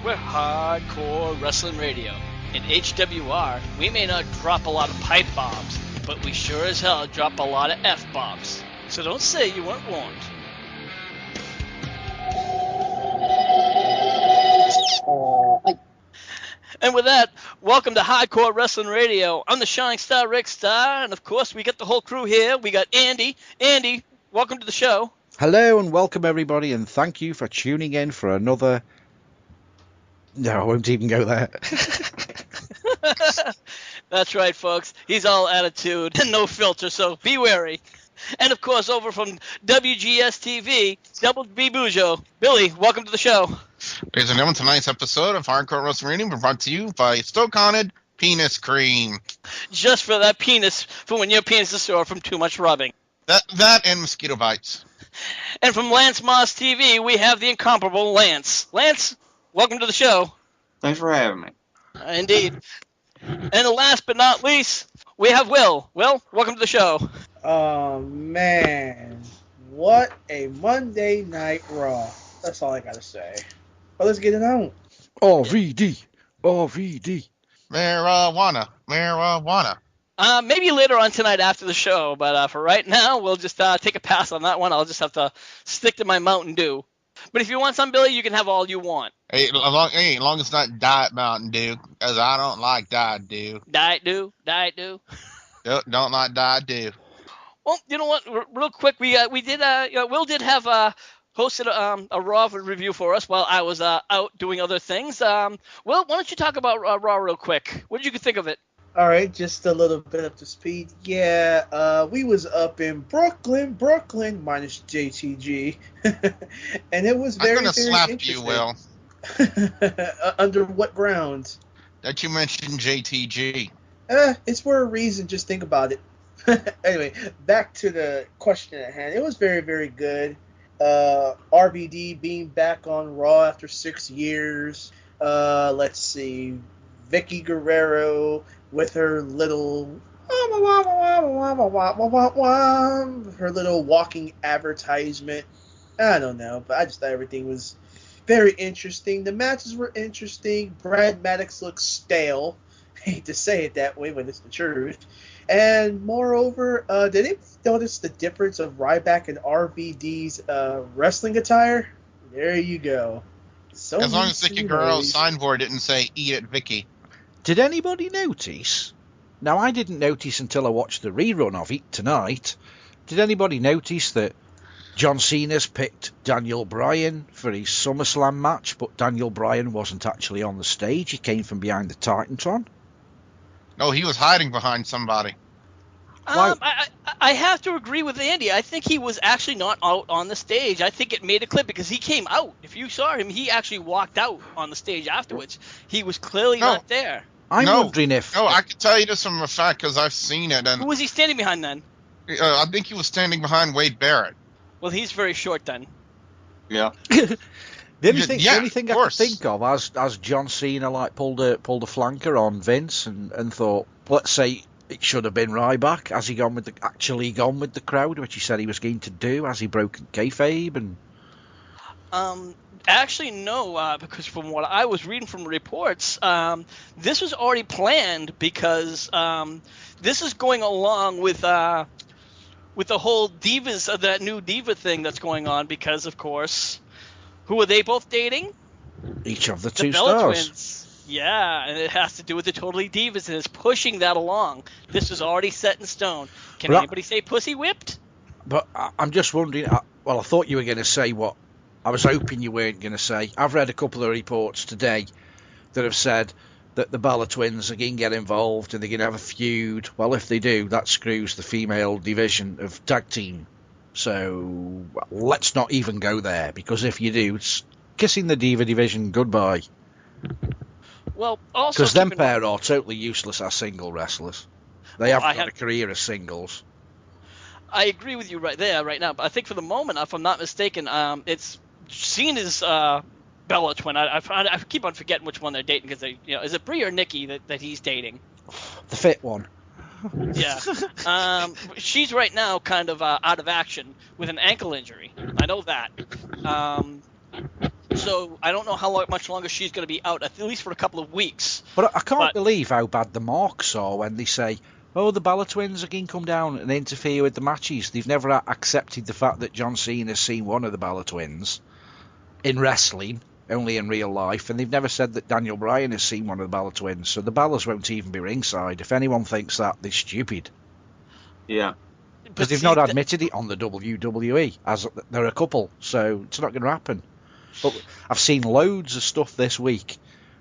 We're Hardcore Wrestling Radio. In HWR, we may not drop a lot of pipe bombs, but we sure as hell drop a lot of F-bombs. So don't say you weren't warned. And with that, welcome to Hardcore Wrestling Radio. I'm the Shining Star Rick Star, and of course we got the whole crew here. We got Andy. Andy, welcome to the show. Hello and welcome everybody, and thank you for tuning in for another... No, I won't even go there. That's right, folks. He's all attitude and no filter, so be wary. And of course, over from WGS TV, Double B Bujo. Billy, welcome to the show. Ladies and gentlemen, tonight's episode of Hardcore Wrestling Radio is brought to you by Stoke-Haunted Penis Cream. Just for that penis, for when your penis is sore from too much rubbing. That and mosquito bites. And from Lance Moss TV, we have the incomparable Lance. Lance, welcome to the show. Thanks for having me. Indeed. And last but not least, we have Will. Will, welcome to the show. Oh, man. What a Monday Night Raw. That's all I gotta say. But let's get it on. RVD. RVD. Marijuana. Maybe later on tonight after the show, but for right now, we'll just take a pass on that one. I'll just have to stick to my Mountain Dew. But if you want some, Billy, you can have all you want. Hey, as long as it's not Diet Mountain Dew, because I don't like Diet Dew. Diet Dew? Don't like Diet Dew. Well, you know what? Real quick, we did Will did have hosted a Raw review for us while I was out doing other things. Will, why don't you talk about Raw real quick? What did you think of it? All right, just a little bit up to speed. Yeah, we was up in Brooklyn, minus JTG, and it was very, I'm gonna very slap interesting. you, Will. Under what grounds? That you mentioned JTG. It's for a reason. Just think about it. Anyway, back to the question at hand. It was very, very good. RVD being back on Raw after 6 years. Let's see, Vicky Guerrero with her little walking advertisement. I don't know, but I just thought everything was very interesting. The matches were interesting. Brad Maddox looks stale. I hate to say it that way, but it's the truth. And moreover, did you notice the difference of Ryback and RVD's wrestling attire? There you go. So as long as Vicky Guerrero's signboard didn't say "Eat it, Vicky." Did anybody notice? Now, I didn't notice until I watched the rerun of it tonight. Did anybody notice that John Cena's picked Daniel Bryan for his SummerSlam match, but Daniel Bryan wasn't actually on the stage? He came from behind the Titantron. No, he was hiding behind somebody. I have to agree with Andy. I think he was actually not out on the stage. I think it made a clip because he came out. If you saw him, he actually walked out on the stage afterwards. He was clearly not there. I'm wondering if... No, I can tell you this from a fact because I've seen it. And who was he standing behind then? I think he was standing behind Wade Barrett. Well, he's very short then. Yeah. The only thing I could course. think of as John Cena pulled a flanker on Vince and thought, let's say it should have been Ryback. Has he actually gone with the crowd, which he said he was going to do? Has he broken kayfabe? And actually no, because from what I was reading from reports, this was already planned because this is going along with the whole divas, that new diva thing that's going on. Because of course, who are they both dating? Each of the The two Bella stars. Twins. Yeah, and it has to do with the Totally Divas, and it's pushing that along. This was already set in stone. Can anybody say pussy whipped? But I'm just wondering, I thought you were going to say what I was hoping you weren't going to say. I've read a couple of reports today that have said that the Bella Twins are going to get involved and they're going to have a feud. Well, if they do, that screws the female division of tag team. So let's not even go there, because if you do, it's kissing the diva division goodbye. Well, also because them pair are totally useless as single wrestlers. They haven't got a career as singles. I agree with you right now. But I think for the moment, if I'm not mistaken, it's seen as Bella Twin. I keep on forgetting which one they're dating because is it Brie or Nikki that he's dating? The fit one. Yeah. She's right now kind of out of action with an ankle injury. I know that. So I don't know how much longer she's going to be out, at least for a couple of weeks. But I can't But- believe how bad the marks are when they say, oh, the Balor twins again come down and interfere with the matches. They've never accepted the fact that John Cena's seen one of the Balor twins in wrestling, only in real life, and they've never said that Daniel Bryan has seen one of the Balor twins, so the Balors won't even be ringside. If anyone thinks that, they're stupid. Yeah. Because they've not admitted it on the WWE, as they're a couple, so it's not going to happen. But I've seen loads of stuff this week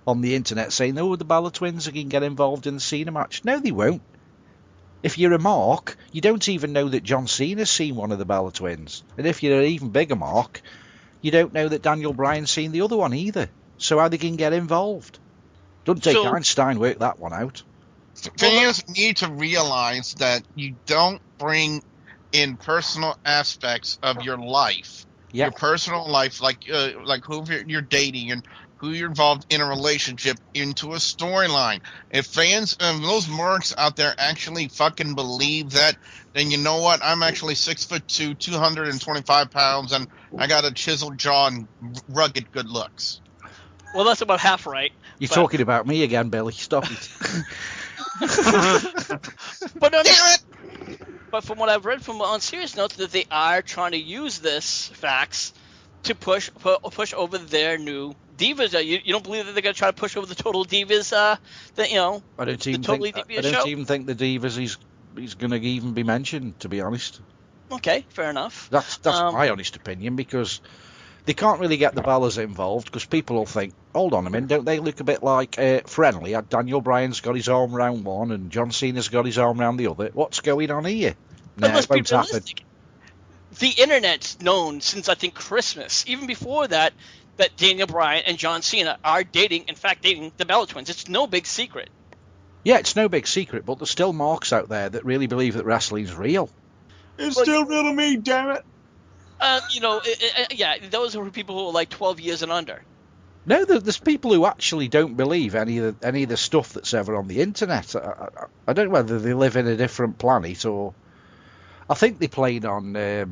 on the internet saying, oh, the Balor twins are going to get involved in the Cena match. No, they won't. If you're a mark, you don't even know that John Cena's seen one of the Balor twins. And if you're an even bigger mark, you don't know that Daniel Bryan's seen the other one either. So how they can get involved? Doesn't take Einstein work that one out. Fans need to realize that you don't bring in personal aspects of your life, your personal life, like who you're dating and who you're involved in a relationship, into a storyline. If fans, those marks out there actually fucking believe that, then you know what? I'm actually 6'2", 225 pounds, and I got a chiseled jaw and rugged good looks. Well, that's about half right. You're talking about me again, Billy. Stop it. But Damn it! But from what I've read from on serious notes, that they are trying to use this facts to push over their new divas. You don't believe that they're going to try to push over the Total Divas? I don't even think the Divas is going to even be mentioned, to be honest. Okay, fair enough. That's my honest opinion, because they can't really get the Balors involved, because people will think, hold on a minute, don't they look a bit like friendly? Daniel Bryan's got his arm round one and John Cena's got his arm round the other. What's going on here? But let's be realistic. The internet's known since, I think, Christmas. Even before that Daniel Bryan and John Cena are dating the Balor twins. It's no big secret. Yeah, it's no big secret, but there's still marks out there that really believe that wrestling's real. It's still real to me, damn it. Those are people who are like 12 years and under. No, there's people who actually don't believe any of the stuff that's ever on the internet. I don't know whether they live in a different planet or... I think they played on... I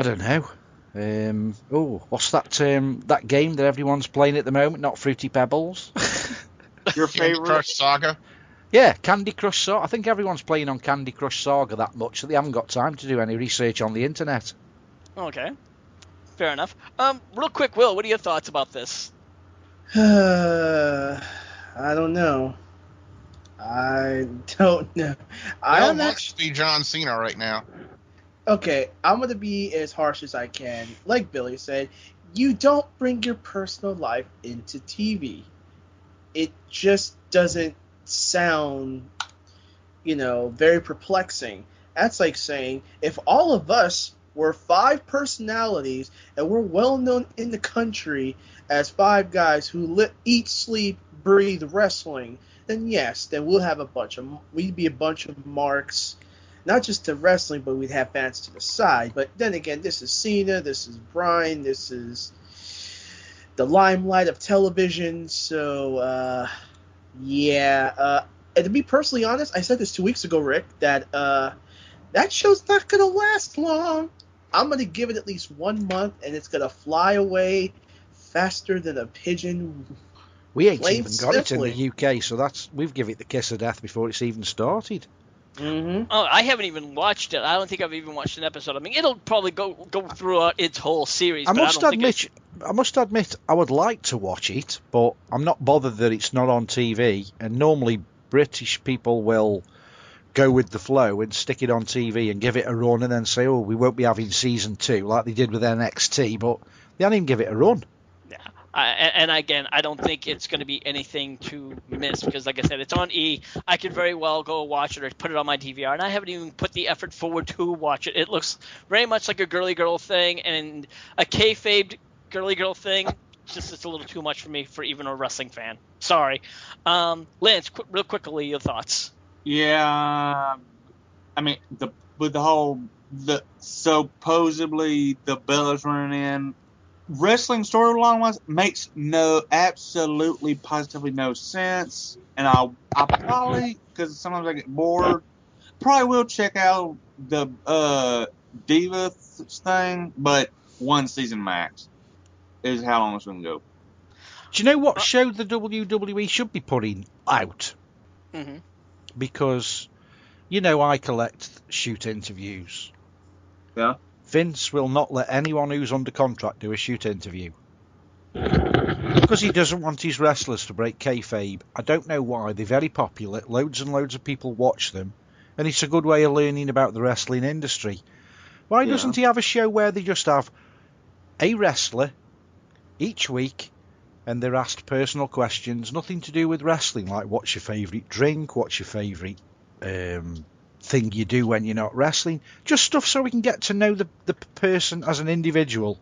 don't know. What's that that game that everyone's playing at the moment? Not Fruity Pebbles? Your favorite? Candy Crush Saga? Yeah, Candy Crush Saga. I think everyone's playing on Candy Crush Saga that much that they haven't got time to do any research on the internet. Okay. Fair enough. Real quick, Will, what are your thoughts about this? I don't know. I must be John Cena right now. Okay, I'm going to be as harsh as I can. Like Billy said, you don't bring your personal life into TV. It just doesn't sound, very perplexing. That's like saying, if all of us were 5 personalities and we're well known in the country as 5 guys who eat, sleep, breathe wrestling, then yes, then we'd be a bunch of marks, not just to wrestling, but we'd have fans to the side. But then again, this is Cena, this is Bryan, this is the limelight of television. So, and to be personally honest, I said this 2 weeks ago, Rick, that that show's not going to last long. I'm going to give it at least 1 month, and it's going to fly away faster than a pigeon. We ain't even got it in the UK, so we've given it the kiss of death before it's even started. Mm-hmm. Oh, I haven't even watched it. I don't think I've even watched an episode. I mean, it'll probably go through its whole series. I must admit, I would like to watch it, but I'm not bothered that it's not on TV. And normally, British people will go with the flow and stick it on TV and give it a run, and then say, "Oh, we won't be having season 2 like they did with NXT," but they don't even give it a run. And again, I don't think it's going to be anything to miss because, like I said, it's on E. I could very well go watch it or put it on my DVR, and I haven't even put the effort forward to watch it. It looks very much like a girly girl thing and a kayfabe girly girl thing. It's a little too much for me for even a wrestling fan. Sorry. Lance, real quickly, your thoughts. Yeah, I mean, supposedly the Bellas running in. Wrestling storyline wise makes absolutely positively no sense, and I probably, because sometimes I get bored, probably will check out the Diva thing, but 1 season max. is how long it's going to go. Do you know what show the WWE should be putting out? Mm-hmm. Because, you know, I collect shoot interviews. Yeah. Vince will not let anyone who's under contract do a shoot interview. Because he doesn't want his wrestlers to break kayfabe. I don't know why. They're very popular. Loads and loads of people watch them. And it's a good way of learning about the wrestling industry. Why doesn't he have a show where they just have a wrestler each week and they're asked personal questions, nothing to do with wrestling, like what's your favourite drink, what's your favourite thing you do when you're not wrestling, just stuff so we can get to know the person as an individual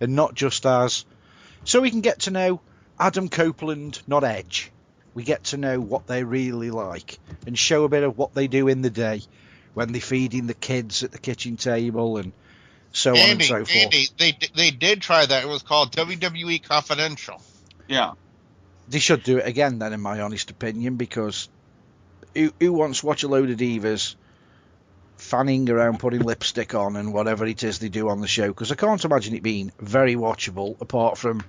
and not just as, so we can get to know Adam Copeland, not Edge. We get to know what they really like and show a bit of what they do in the day when they're feeding the kids at the kitchen table and so on and so forth. Andy, they did try that. It was called WWE Confidential. Yeah. They should do it again then, in my honest opinion, because who wants to watch a load of divas fanning around, putting lipstick on and whatever it is they do on the show? Because I can't imagine it being very watchable, apart from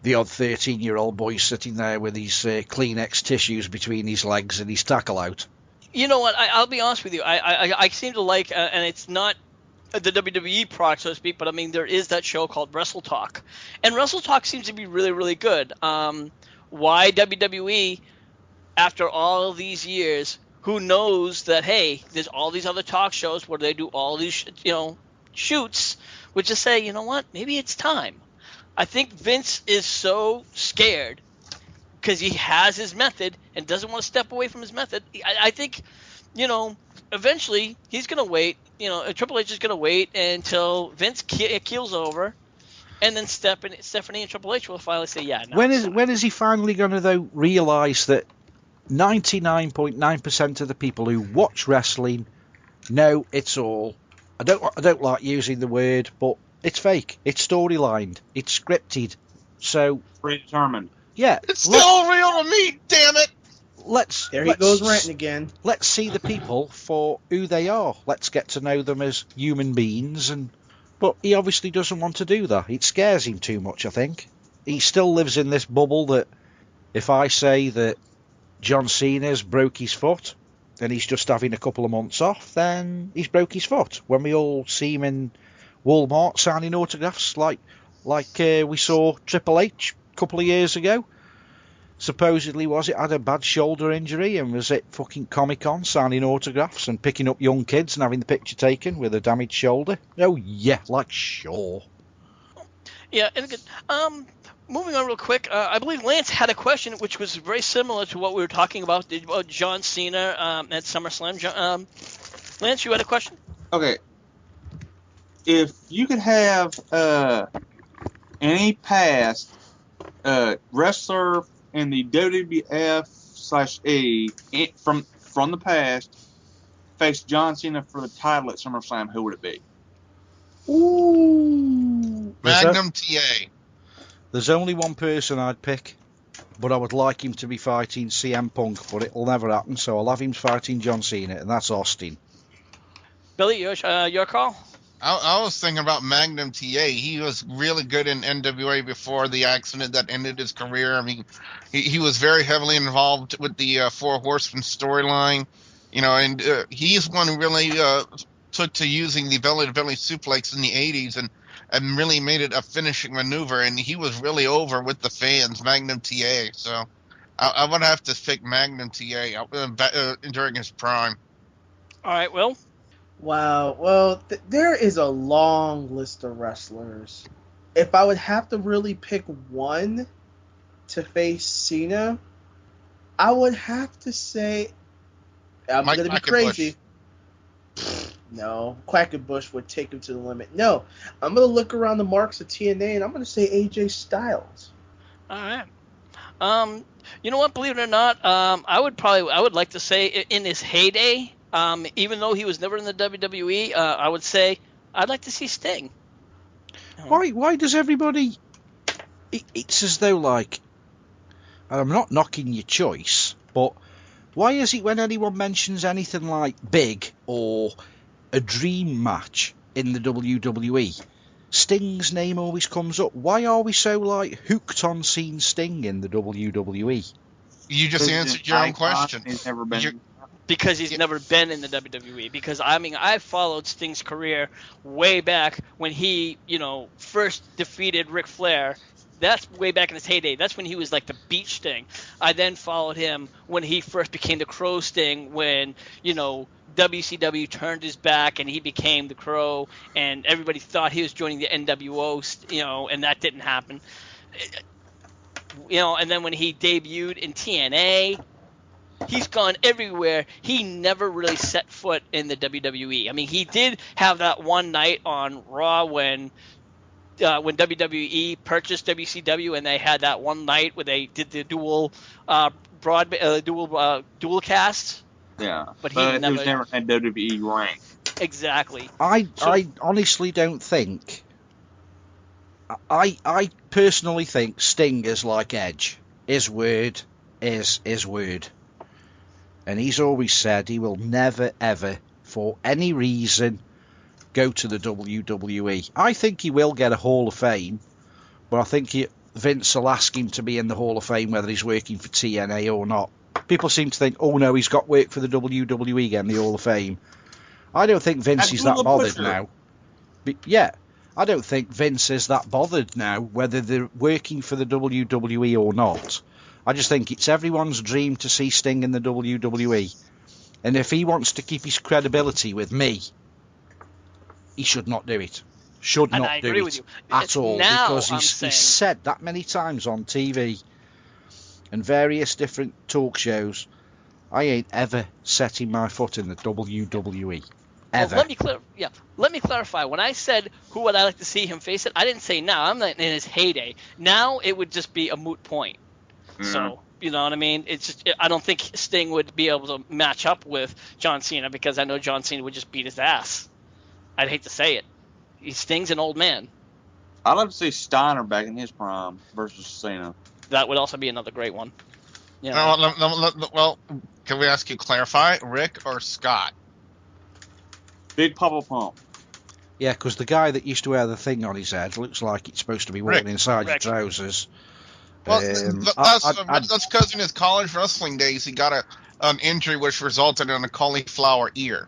the odd 13-year-old boy sitting there with his Kleenex tissues between his legs and his tackle out. You know what? I'll be honest with you. I seem to like, and it's not the WWE product, so to speak, but I mean, there is that show called Wrestle Talk. And Wrestle Talk seems to be really, really good. Why WWE, after all these years, who knows that, hey, there's all these other talk shows where they do all these, shoots, would just say, you know what, maybe it's time. I think Vince is so scared because he has his method and doesn't want to step away from his method. I think, eventually he's going to wait. Triple H is going to wait until Vince keels over, and then Stephanie and Triple H will finally say, yeah. When is he finally going to, though, realise that 99.9% of the people who watch wrestling know it's all, I don't like using the word, but it's fake, it's storylined, it's scripted, so predetermined. Yeah, it's still real to me, damn it. He goes ranting again. Let's see the people for who they are. Let's get to know them as human beings. But he obviously doesn't want to do that. It scares him too much, I think. He still lives in this bubble that if I say that John Cena's broke his foot and he's just having a couple of months off, then he's broke his foot. When we all see him in Walmart signing autographs like we saw Triple H a couple of years ago. Supposedly, had a bad shoulder injury and was at fucking Comic-Con signing autographs and picking up young kids and having the picture taken with a damaged shoulder. Oh, yeah, sure. Yeah, and again, moving on real quick, I believe Lance had a question which was very similar to what we were talking about John Cena at SummerSlam. Lance, you had a question? Okay. If you could have any past wrestler in the WWF/E from the past face John Cena for the title at SummerSlam, who would it be? Ooh. Magnum TA. There's only one person I'd pick, but I would like him to be fighting CM Punk, but it'll never happen, so I'll have him fighting John Cena, and that's Austin. Billy, your call? I was thinking about Magnum TA. He was really good in NWA before the accident that ended his career. I mean, he was very heavily involved with the Four Horsemen storyline, and he's one who really took to using the belly-to-belly suplex in the 80s and really made it a finishing maneuver, and he was really over with the fans, Magnum TA. So I would have to pick Magnum TA during his prime. All right, Will? Wow. Well, there is a long list of wrestlers. If I would have to really pick one to face Cena, I would have to say I'm going to be crazy. No, Quackenbush would take him to the limit. No, I'm going to look around the marks of TNA, and I'm going to say AJ Styles. All right. You know what? Believe it or not, I would like to say in his heyday, even though he was never in the WWE, I would say I'd like to see Sting. Why does everybody... It's as though, and I'm not knocking your choice, but why is it when anyone mentions anything like big or a dream match in the WWE, Sting's name always comes up. Why are we so like hooked on seeing Sting in the WWE? You just answered your own question. He's never been. Because he's never been in the WWE. Because, I mean, I followed Sting's career way back when he, first defeated Ric Flair. That's way back in his heyday. That's when he was like the Beach Sting. I then followed him when he first became the Crow Sting, when, WCW turned his back and he became the Crow, and everybody thought he was joining the NWO, and that didn't happen. And then when he debuted in TNA, he's gone everywhere. He never really set foot in the WWE. I mean, he did have that one night on Raw when WWE purchased WCW, and they had that one night where they did the dual cast. Yeah, but he was never had WWE rank. Exactly. I honestly don't think. I personally think Sting is like Edge. His word is his word. And he's always said he will never, ever, for any reason, go to the WWE. I think he will get a Hall of Fame, but I think Vince will ask him to be in the Hall of Fame whether he's working for TNA or not. People seem to think, oh no, he's got work for the WWE again, the Hall of Fame. I don't think Vince is that bothered now. But yeah, I don't think Vince is that bothered now whether they're working for the WWE or not. I just think it's everyone's dream to see Sting in the WWE. And if he wants to keep his credibility with me, he should not do it. Should not do it at all. Because he's said that many times on TV and various different talk shows, I ain't ever setting my foot in the WWE. Ever. Well, let me clarify. When I said who would I like to see him face it, I didn't say now. I'm not in his heyday. Now it would just be a moot point. So, you know what I mean? It's just, I don't think Sting would be able to match up with John Cena, because I know John Cena would just beat his ass. I'd hate to say it. Sting's an old man. I'd love to see Steiner back in his prime versus Cena. That would also be another great one. Well, can we ask you to clarify, Rick or Scott? Big Papa Pump. Yeah, because the guy that used to wear the thing on his head looks like it's supposed to be worn inside your trousers. Well, that's because in his college wrestling days he got an injury which resulted in a cauliflower ear.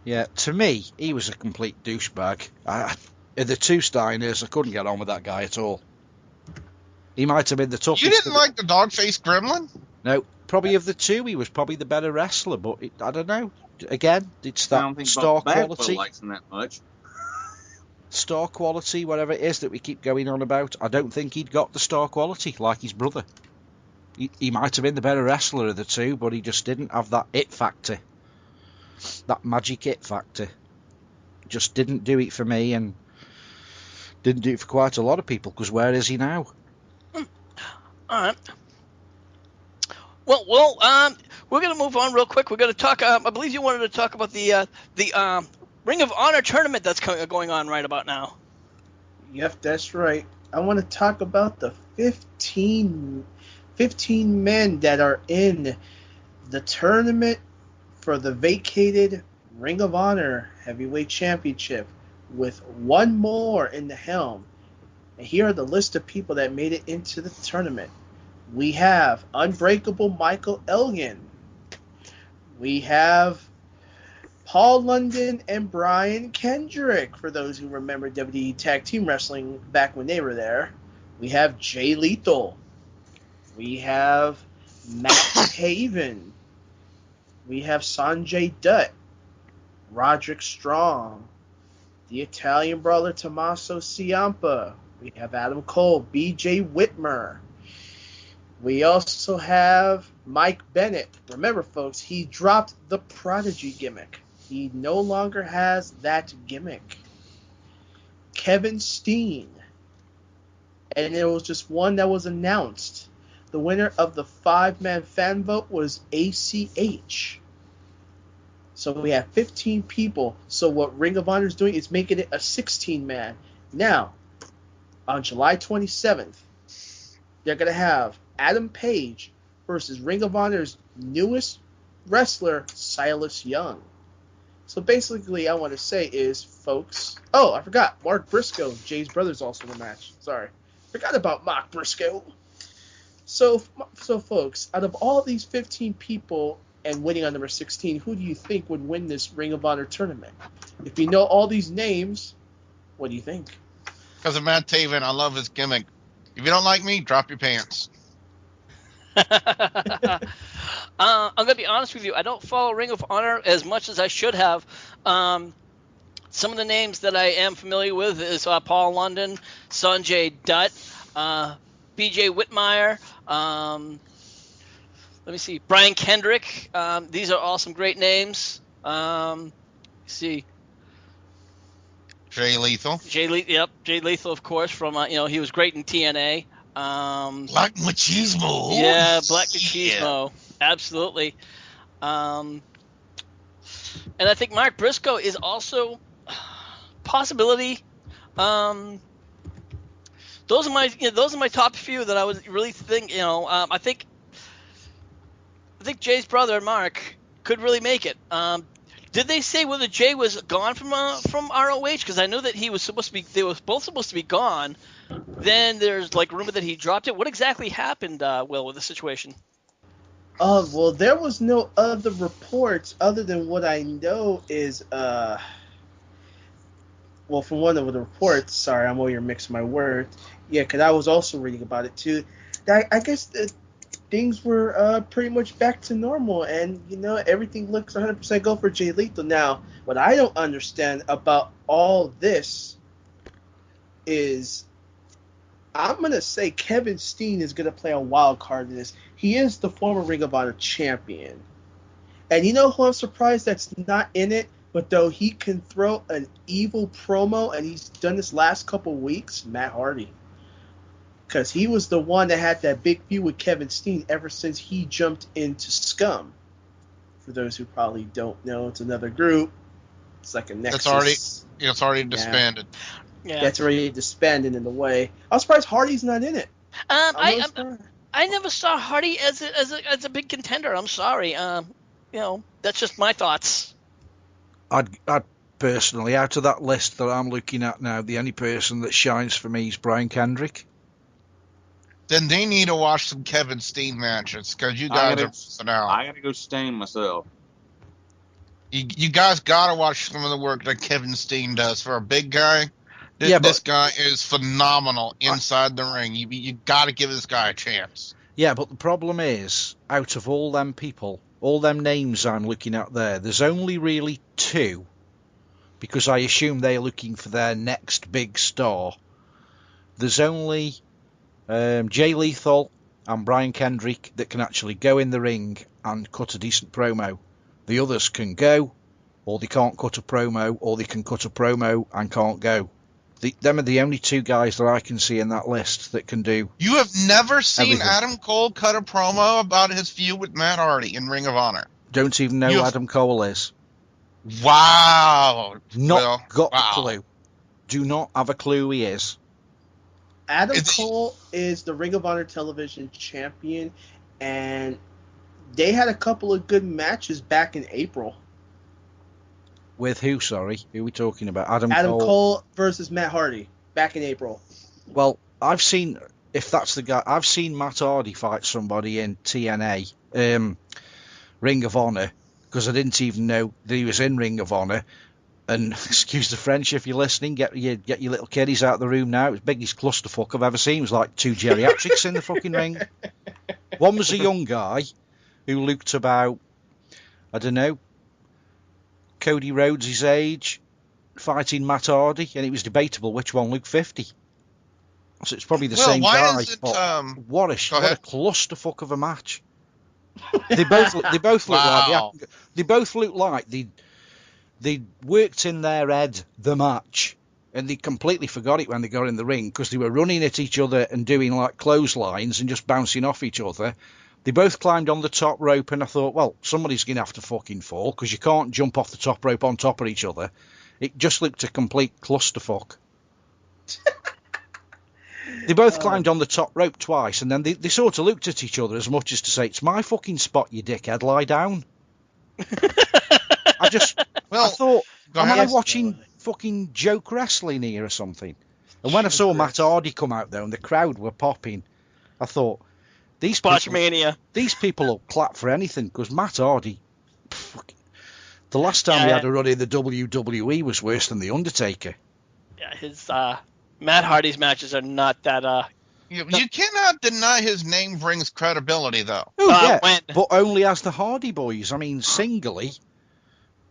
Yeah, to me, he was a complete douchebag. The two Steiners, I couldn't get on with that guy at all. He might have been the toughest. You didn't like the dog-faced gremlin? No, probably of the two, he was probably the better wrestler, but I don't know. Again, it's that star quality. Likes him that much. Star quality, whatever it is that we keep going on about. I don't think he'd got the star quality like his brother. He might have been the better wrestler of the two, but he just didn't have that it factor. That magic it factor. Just didn't do it for me, and didn't do it for quite a lot of people, because where is he now? All right. Well, we're going to move on real quick. We're going to talk, I believe you wanted to talk about the Ring of Honor tournament that's going on right about now. Yep, that's right. I want to talk about the 15 men that are in the tournament for the vacated Ring of Honor Heavyweight Championship, with one more in the helm. And here are the list of people that made it into the tournament. We have Unbreakable Michael Elgin. We have Paul London and Brian Kendrick, for those who remember WWE Tag Team Wrestling back when they were there. We have Jay Lethal. We have Matt Haven. We have Sanjay Dutt, Roderick Strong, the Italian Brawler Tommaso Ciampa. We have Adam Cole, B.J. Whitmer. We also have Mike Bennett. Remember, folks, he dropped the Prodigy gimmick. He no longer has that gimmick. Kevin Steen. And there was just one that was announced. The winner of the 5-man fan vote was ACH. So we have 15 people. So what Ring of Honor is doing is making it a 16-man. Now, on July 27th, they're going to have Adam Page versus Ring of Honor's newest wrestler, Silas Young. So basically, I want to say is, folks. Oh, I forgot. Mark Briscoe, Jay's brother's also in the match. Sorry, forgot about Mark Briscoe. So folks, out of all these 15 people and winning on number 16, who do you think would win this Ring of Honor tournament? If you know all these names, what do you think? Because of Matt Taven, I love his gimmick. If you don't like me, drop your pants. I'm going to be honest with you. I don't follow Ring of Honor as much as I should have. Some of the names that I am familiar with is Paul London, Sanjay Dutt, B.J. Whitmire, let me see, Brian Kendrick. These are all some great names. Let's see. Jay Lethal. Jay Lethal, of course, from, he was great in TNA. Black Machismo. Yeah, Black Machismo. Yeah. Absolutely. And I think Mark Briscoe is also possibility. Those are my top few that I was really think. I think Jay's brother Mark could really make it. Did they say whether Jay was gone from ROH? Because I know that he was supposed to be. They were both supposed to be gone. Then there's like rumor that he dropped it. What exactly happened, Will, with the situation? Well, there was no other reports other than what I know is well, from one of the reports. Sorry, I'm over here mixing my words. Yeah, because I was also reading about it too. I guess things were pretty much back to normal, and everything looks 100% go for Jay Lethal. Now, what I don't understand about all this is, I'm going to say Kevin Steen is going to play a wild card in this. He is the former Ring of Honor champion. And you know who I'm surprised that's not in it? But though he can throw an evil promo, and he's done this last couple weeks, Matt Hardy. Because he was the one that had that big feud with Kevin Steen ever since he jumped into Scum. For those who probably don't know, it's another group. It's like a Nexus. It's already disbanded. Yeah. That's already disbanded in the way. I'm surprised Hardy's not in it. I never saw Hardy as a big contender. I'm sorry. That's just my thoughts. I'd personally, out of that list that I'm looking at now, the only person that shines for me is Brian Kendrick. Then they need to watch some Kevin Steen matches, because you guys are missing out. I gotta go Steen myself. You guys gotta watch some of the work that Kevin Steen does for a big guy. This guy is phenomenal inside the ring. You got to give this guy a chance. Yeah, but the problem is, out of all them people, all them names I'm looking at there, there's only really two, because I assume they're looking for their next big star. There's only Jay Lethal and Brian Kendrick that can actually go in the ring and cut a decent promo. The others can go, or they can't cut a promo, or they can cut a promo and can't go. Them are the only two guys that I can see in that list that can do. You have never seen everything. Adam Cole cut a promo about his feud with Matt Hardy in Ring of Honor? Don't even know who Adam Cole is. Wow. Not got a clue. Do not have a clue who he is. Adam Cole is the Ring of Honor television champion, and they had a couple of good matches back in April. With who, sorry? Who are we talking about? Adam Cole versus Matt Hardy back in April. Well, I've seen, if that's the guy, I've seen Matt Hardy fight somebody in TNA, Ring of Honor, because I didn't even know that he was in Ring of Honor. And excuse the French if you're listening, get your little kiddies out of the room now. It was the biggest clusterfuck I've ever seen. It was like two geriatrics in the fucking ring. One was a young guy who looked about, I don't know, Cody Rhodes' age, fighting Matt Hardy, and it was debatable which one looked 50. So it's probably the same guy. What a clusterfuck of a match. They both look like they worked in their head the match, and they completely forgot it when they got in the ring, because they were running at each other and doing like clotheslines and just bouncing off each other. They both climbed on the top rope, and I thought, well, somebody's going to have to fucking fall, because you can't jump off the top rope on top of each other. It just looked a complete clusterfuck. They both climbed on the top rope twice, and then they sort of looked at each other as much as to say, it's my fucking spot, you dickhead, lie down. Well, I thought, go am ahead. I watching fucking joke wrestling here or something? And when I saw Matt Hardy come out though, and the crowd were popping, I thought these people will clap for anything, because Matt Hardy, the last time he had a run in the WWE was worse than the Undertaker. Yeah, his Matt Hardy's matches are not that. You cannot deny his name brings credibility, though. Oh yeah, but only as the Hardy Boys. I mean, singly.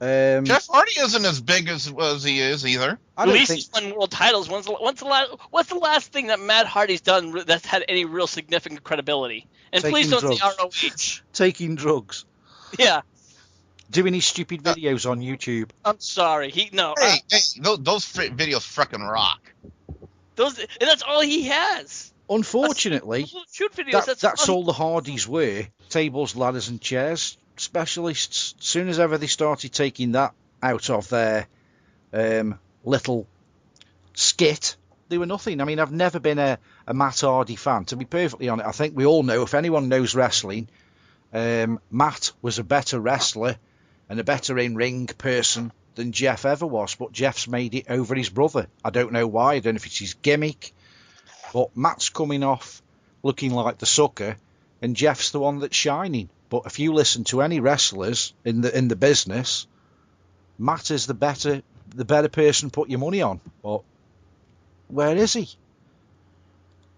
Jeff Hardy isn't as big as he is either. At least he's won world titles. What's the last thing that Matt Hardy's done that's had any real significant credibility? And please don't say ROH. Taking drugs. Yeah. Doing his stupid videos on YouTube. I'm sorry. Hey, those videos frickin' rock. And that's all he has. Unfortunately, shoot videos, that's all the Hardys were. Tables, ladders and chairs specialists. As soon as ever they started taking that out of their little skit, they were nothing. I mean, I've never been a Matt Hardy fan. To be perfectly honest, I think we all know, if anyone knows wrestling, Matt was a better wrestler and a better in-ring person than Jeff ever was. But Jeff's made it over his brother. I don't know why. I don't know if it's his gimmick. But Matt's coming off looking like the sucker, and Jeff's the one that's shining. But if you listen to any wrestlers in the business, Matt is the better person to put your money on. But where is he?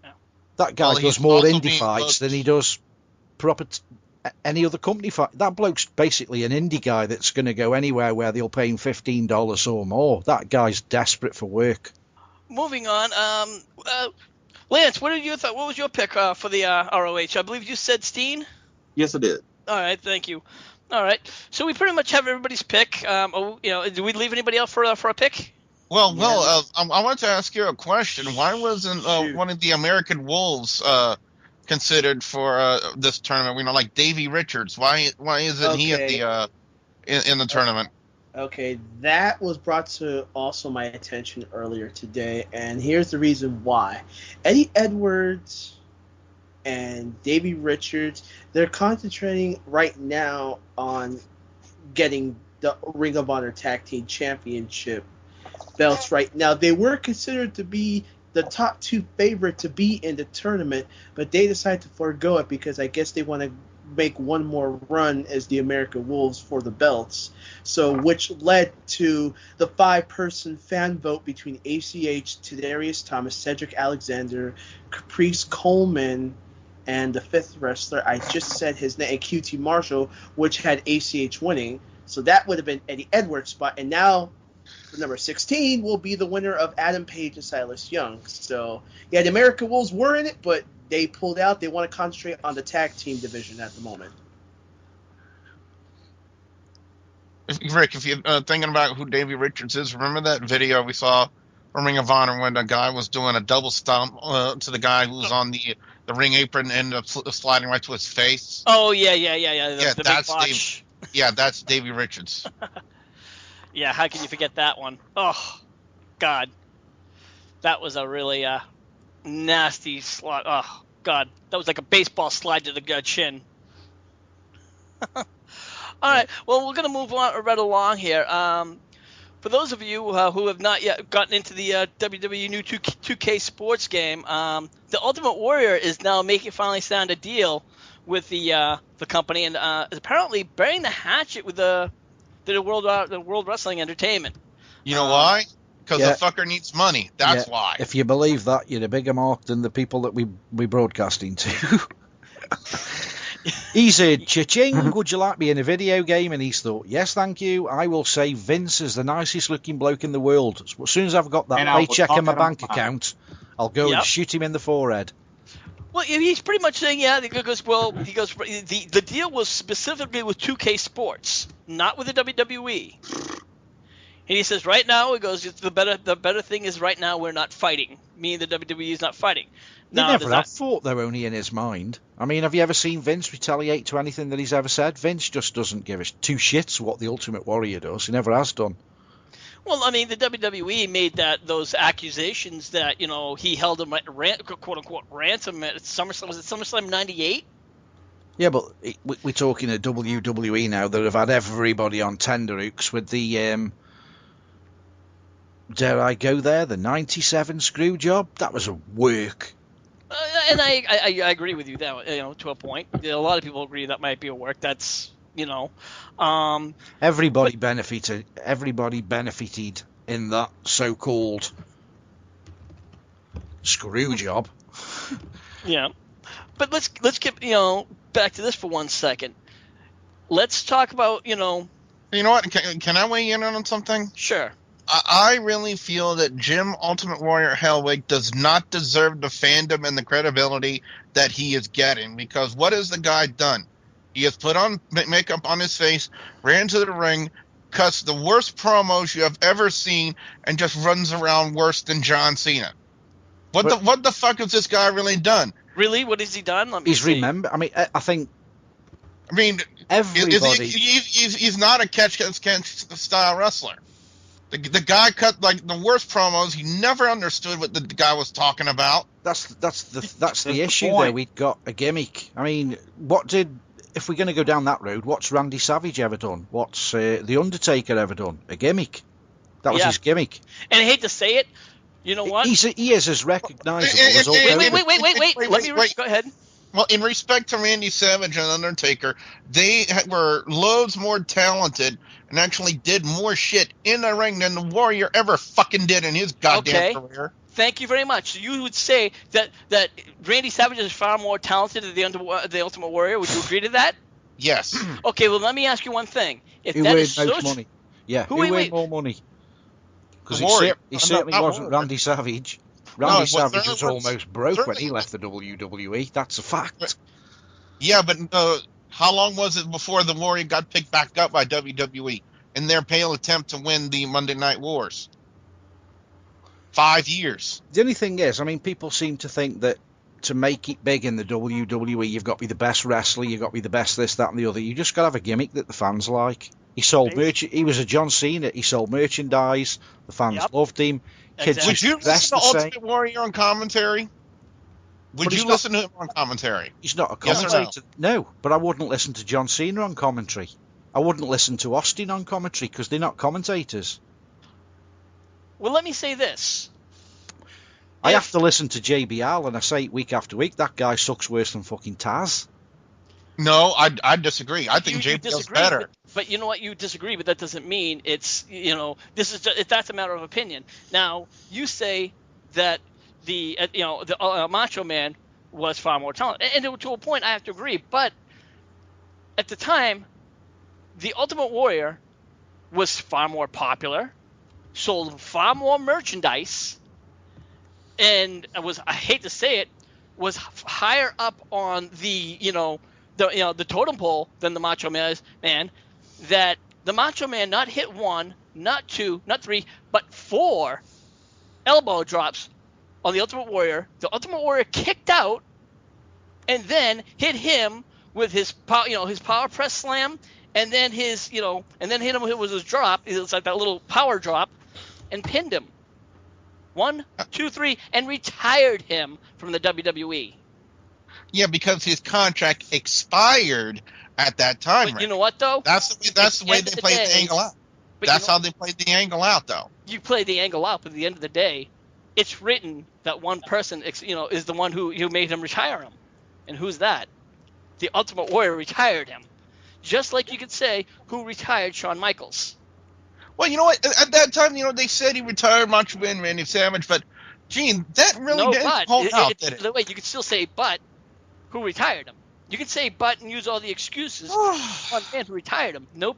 Yeah. That guy does more indie fights than he does proper any other company fight. That bloke's basically an indie guy that's going to go anywhere where they'll pay him $15 or more. That guy's desperate for work. Moving on, Lance, what was your pick for the ROH? I believe you said Steen? Yes, I did. All right, thank you. All right, so we pretty much have everybody's pick. Do we leave anybody else for a pick? Well, I wanted to ask you a question. Why wasn't one of the American Wolves considered for this tournament? Like Davey Richards. Why isn't he at the in the tournament? Okay, that was brought to also my attention earlier today, and here's the reason why. Eddie Edwards and Davey Richards, they're concentrating right now on getting the Ring of Honor Tag Team Championship belts right now. They were considered to be the top two favorite to be in the tournament, but they decided to forego it because I guess they want to make one more run as the American Wolves for the belts. So, which led to the 5-person fan vote between ACH, Tadarius Thomas, Cedric Alexander, Caprice Coleman, and the 5th wrestler, I just said his name, QT Marshall, which had ACH winning. So that would have been Eddie Edwards' spot. And now, number 16 will be the winner of Adam Page and Silas Young. So, yeah, the American Wolves were in it, but they pulled out. They want to concentrate on the tag team division at the moment. Rick, if you're thinking about who Davey Richards is, remember that video we saw from Ring of Honor when the guy was doing a double stomp to the guy who was on the ring apron and sliding right to his face? Oh, yeah. The that's big botch. That's Davey Richards. Yeah, how can you forget that one? Oh, God. That was a really nasty slide. Oh, God. That was like a baseball slide to the chin. All right. Well, we're going to move on right along here. For those of you who have not yet gotten into the WWE new 2K sports game, the Ultimate Warrior is now finally signed a deal with the company and is apparently burying the hatchet with the World Wrestling Entertainment. You know why? Because the fucker needs money. That's why. If you believe that, you're a bigger mark than the people that we broadcasting to. He said, "Cha-ching, would you like me in a video game?" And he's thought, "Yes, thank you. I will say Vince is the nicest looking bloke in the world. As soon as I've got that paycheck in my bank account, I'll go and shoot him in the forehead." Well, he's pretty much saying, the deal was specifically with 2K Sports, not with the WWE. And he says, right now, he goes, the better thing is right now we're not fighting. Meaning the WWE is not fighting. They never have fought, they're only in his mind. I mean, have you ever seen Vince retaliate to anything that he's ever said? Vince just doesn't give two shits what the Ultimate Warrior does. He never has done. Well, I mean, the WWE made those accusations that, he held him at quote-unquote ransom at SummerSlam. Was it SummerSlam 98? Yeah, but we're talking at WWE now that have had everybody on tenterhooks with the, dare I go there, the 97 screw job. That was a work. And I agree with you that to a point. A lot of people agree that might be a work. That's everybody benefited. Everybody benefited in that so-called screw job. Yeah, but let's get back to this for 1 second. Let's talk about You know what? Can I weigh in on something? Sure. I really feel that Jim Ultimate Warrior Hellwig does not deserve the fandom and the credibility that he is getting, because what has the guy done? He has put on makeup on his face, ran to the ring, cuts the worst promos you have ever seen, and just runs around worse than John Cena. What the fuck has this guy really done? Really, what has he done? Remember. I mean, I think. I mean, everybody. He's not a catch style wrestler. The guy cut like the worst promos. He never understood what the guy was talking about. That's the issue there. We'd got a gimmick. I mean, if we're going to go down that road, what's Randy Savage ever done? What's The Undertaker ever done? A gimmick. That was his gimmick. And I hate to say it, you know what? He is as recognisable as all. Wait. Let me go ahead. Well, in respect to Randy Savage and Undertaker, they were loads more talented and actually did more shit in the ring than the Warrior ever fucking did in his goddamn career. Thank you very much. So you would say that Randy Savage is far more talented than the Ultimate Warrior. Would you agree to that? Yes. Okay, well, let me ask you one thing. Who made most money? Yeah, who made more money? Because he certainly wasn't Randy Savage. Randy Savage was almost broke when he left the WWE. That's a fact. Yeah, but how long was it before the Warrior got picked back up by WWE in their pale attempt to win the Monday Night Wars? 5 years. The only thing is, I mean, people seem to think that to make it big in the WWE, you've got to be the best wrestler, you've got to be the best this, that, and the other. You just got to have a gimmick that the fans like. He sold He was a John Cena. He sold merchandise. The fans loved him. Kids Would you listen to Ultimate Warrior on commentary? Would you listen to him on commentary? He's not a commentator. No, but I wouldn't listen to John Cena on commentary. I wouldn't listen to Austin on commentary because they're not commentators. Well, let me say this. I have to listen to JBL, and I say it week after week, that guy sucks worse than fucking Taz. No, I disagree. I think JBL's better. But you know what? You disagree, but that doesn't mean it's, that's a matter of opinion. Now, you say that the Macho Man was far more talented. And to a point, I have to agree. But at the time, the Ultimate Warrior was far more popular, sold far more merchandise, and I hate to say it, was higher up on the totem pole than the Macho Man. That the Macho Man not hit 1, not 2, not 3, but 4 elbow drops on the Ultimate Warrior. The Ultimate Warrior kicked out, and then hit him with his power press slam, and then hit him with his drop. It was like that little power drop, and pinned him. 1, 2, 3, and retired him from the WWE. Yeah, because his contract expired at that time. But you know what, though? That's the way they played the angle out. That's how they played the angle out, though. You play the angle out, but at the end of the day, it's written that one person, is the one who made him retire him. And who's that? The Ultimate Warrior retired him. Just like you could say, who retired Shawn Michaels? Well, you know what? At that time, they said he retired Macho Man Randy Savage, but, Gene, that really didn't hold out, did it? By the way, you could still say, but who retired him? You can say but and use all the excuses. One man who retired him. Nope.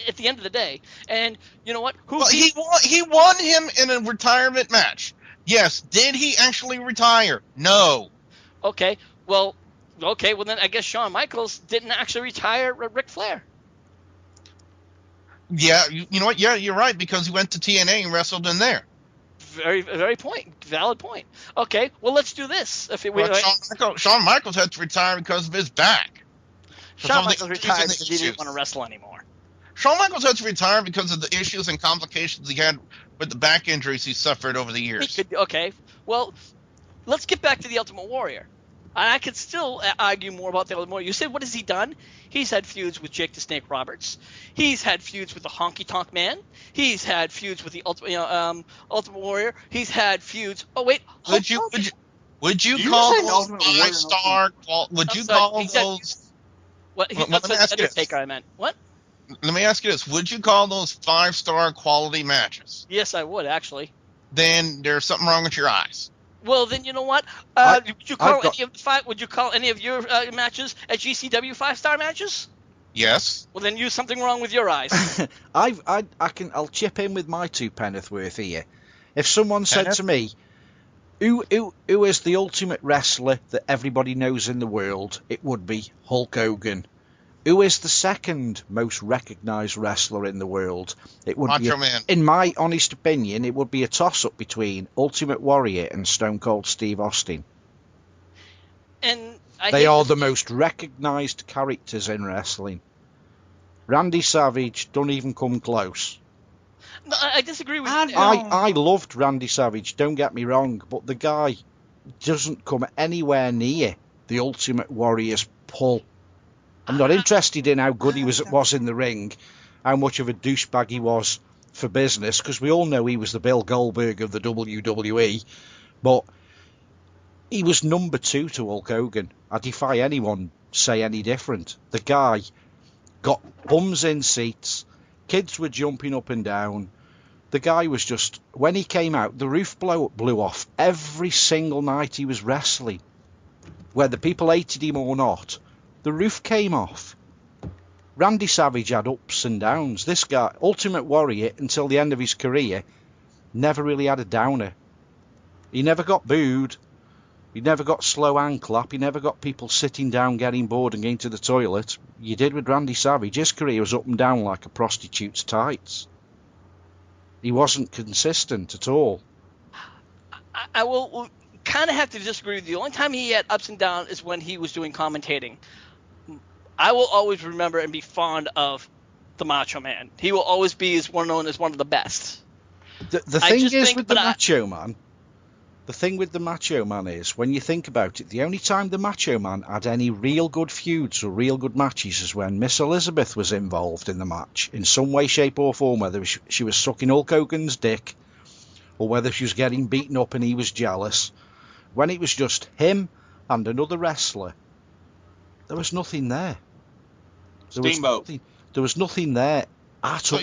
At the end of the day, and you know what? He won him in a retirement match. Yes. Did he actually retire? No. Okay. Well, then I guess Shawn Michaels didn't actually retire Ric Flair. Yeah. You know what? Yeah, you're right, because he went to TNA and wrestled in there. Very, very valid point. Okay, well, let's do this. Shawn Michaels had to retire because of his back. Shawn Michaels retired because he didn't want to wrestle anymore. Shawn Michaels had to retire because of the issues and complications he had with the back injuries he suffered over the years. Okay, well, let's get back to the Ultimate Warrior. I could still argue more about the Ultimate Warrior. You said, what has he done? He's had feuds with Jake the Snake Roberts. He's had feuds with the Honky Tonk Man. He's had feuds with the Ultimate Warrior. He's had feuds. Oh wait, would you You call say those Ultimate Warrior and 5-star? Would I'm you sorry, call he said- those? What? Let me That's ask you this. Undertaker. I meant what? Let me ask you this: would you call those 5-star quality matches? Yes, I would actually. Then there's something wrong with your eyes. Well, then you know what? Would you call any of the five? Would you call any of your matches at GCW 5-star matches? Yes. Well, then you something wrong with your eyes. I'll chip in with my 2 penneth worth here. If someone said to me, who is the ultimate wrestler that everybody knows in the world, it would be Hulk Hogan. Who is the second most recognised wrestler in the world? It would Macho Man. In my honest opinion, it would be a toss-up between Ultimate Warrior and Stone Cold Steve Austin. And they are the most recognised characters in wrestling. Randy Savage don't even come close. No, I disagree with you. I loved Randy Savage, don't get me wrong, but the guy doesn't come anywhere near the Ultimate Warrior's pull. I'm not interested in how good he was in the ring, how much of a douchebag he was for business, because we all know he was the Bill Goldberg of the WWE, but he was number 2 to Hulk Hogan. I defy anyone say any different. The guy got bums in seats, kids were jumping up and down. The guy was just, when he came out, the roof blew off every single night he was wrestling. Whether people hated him or not, the roof came off. Randy Savage had ups and downs. This guy, Ultimate Warrior, until the end of his career, never really had a downer. He never got booed. He never got slow hand clap. He never got people sitting down, getting bored and going to the toilet. You did with Randy Savage. His career was up and down like a prostitute's tights. He wasn't consistent at all. I will kind of have to disagree with you. The only time he had ups and downs is when he was doing commentating. I will always remember and be fond of the Macho Man. He will always be known as one of the best. The thing is with the Macho Man, the thing with the Macho Man is, when you think about it, the only time the Macho Man had any real good feuds or real good matches is when Miss Elizabeth was involved in the match in some way, shape or form, whether she was sucking Hulk Hogan's dick or whether she was getting beaten up and he was jealous. When it was just him and another wrestler, there was nothing there. Steamboat. There was nothing there at all.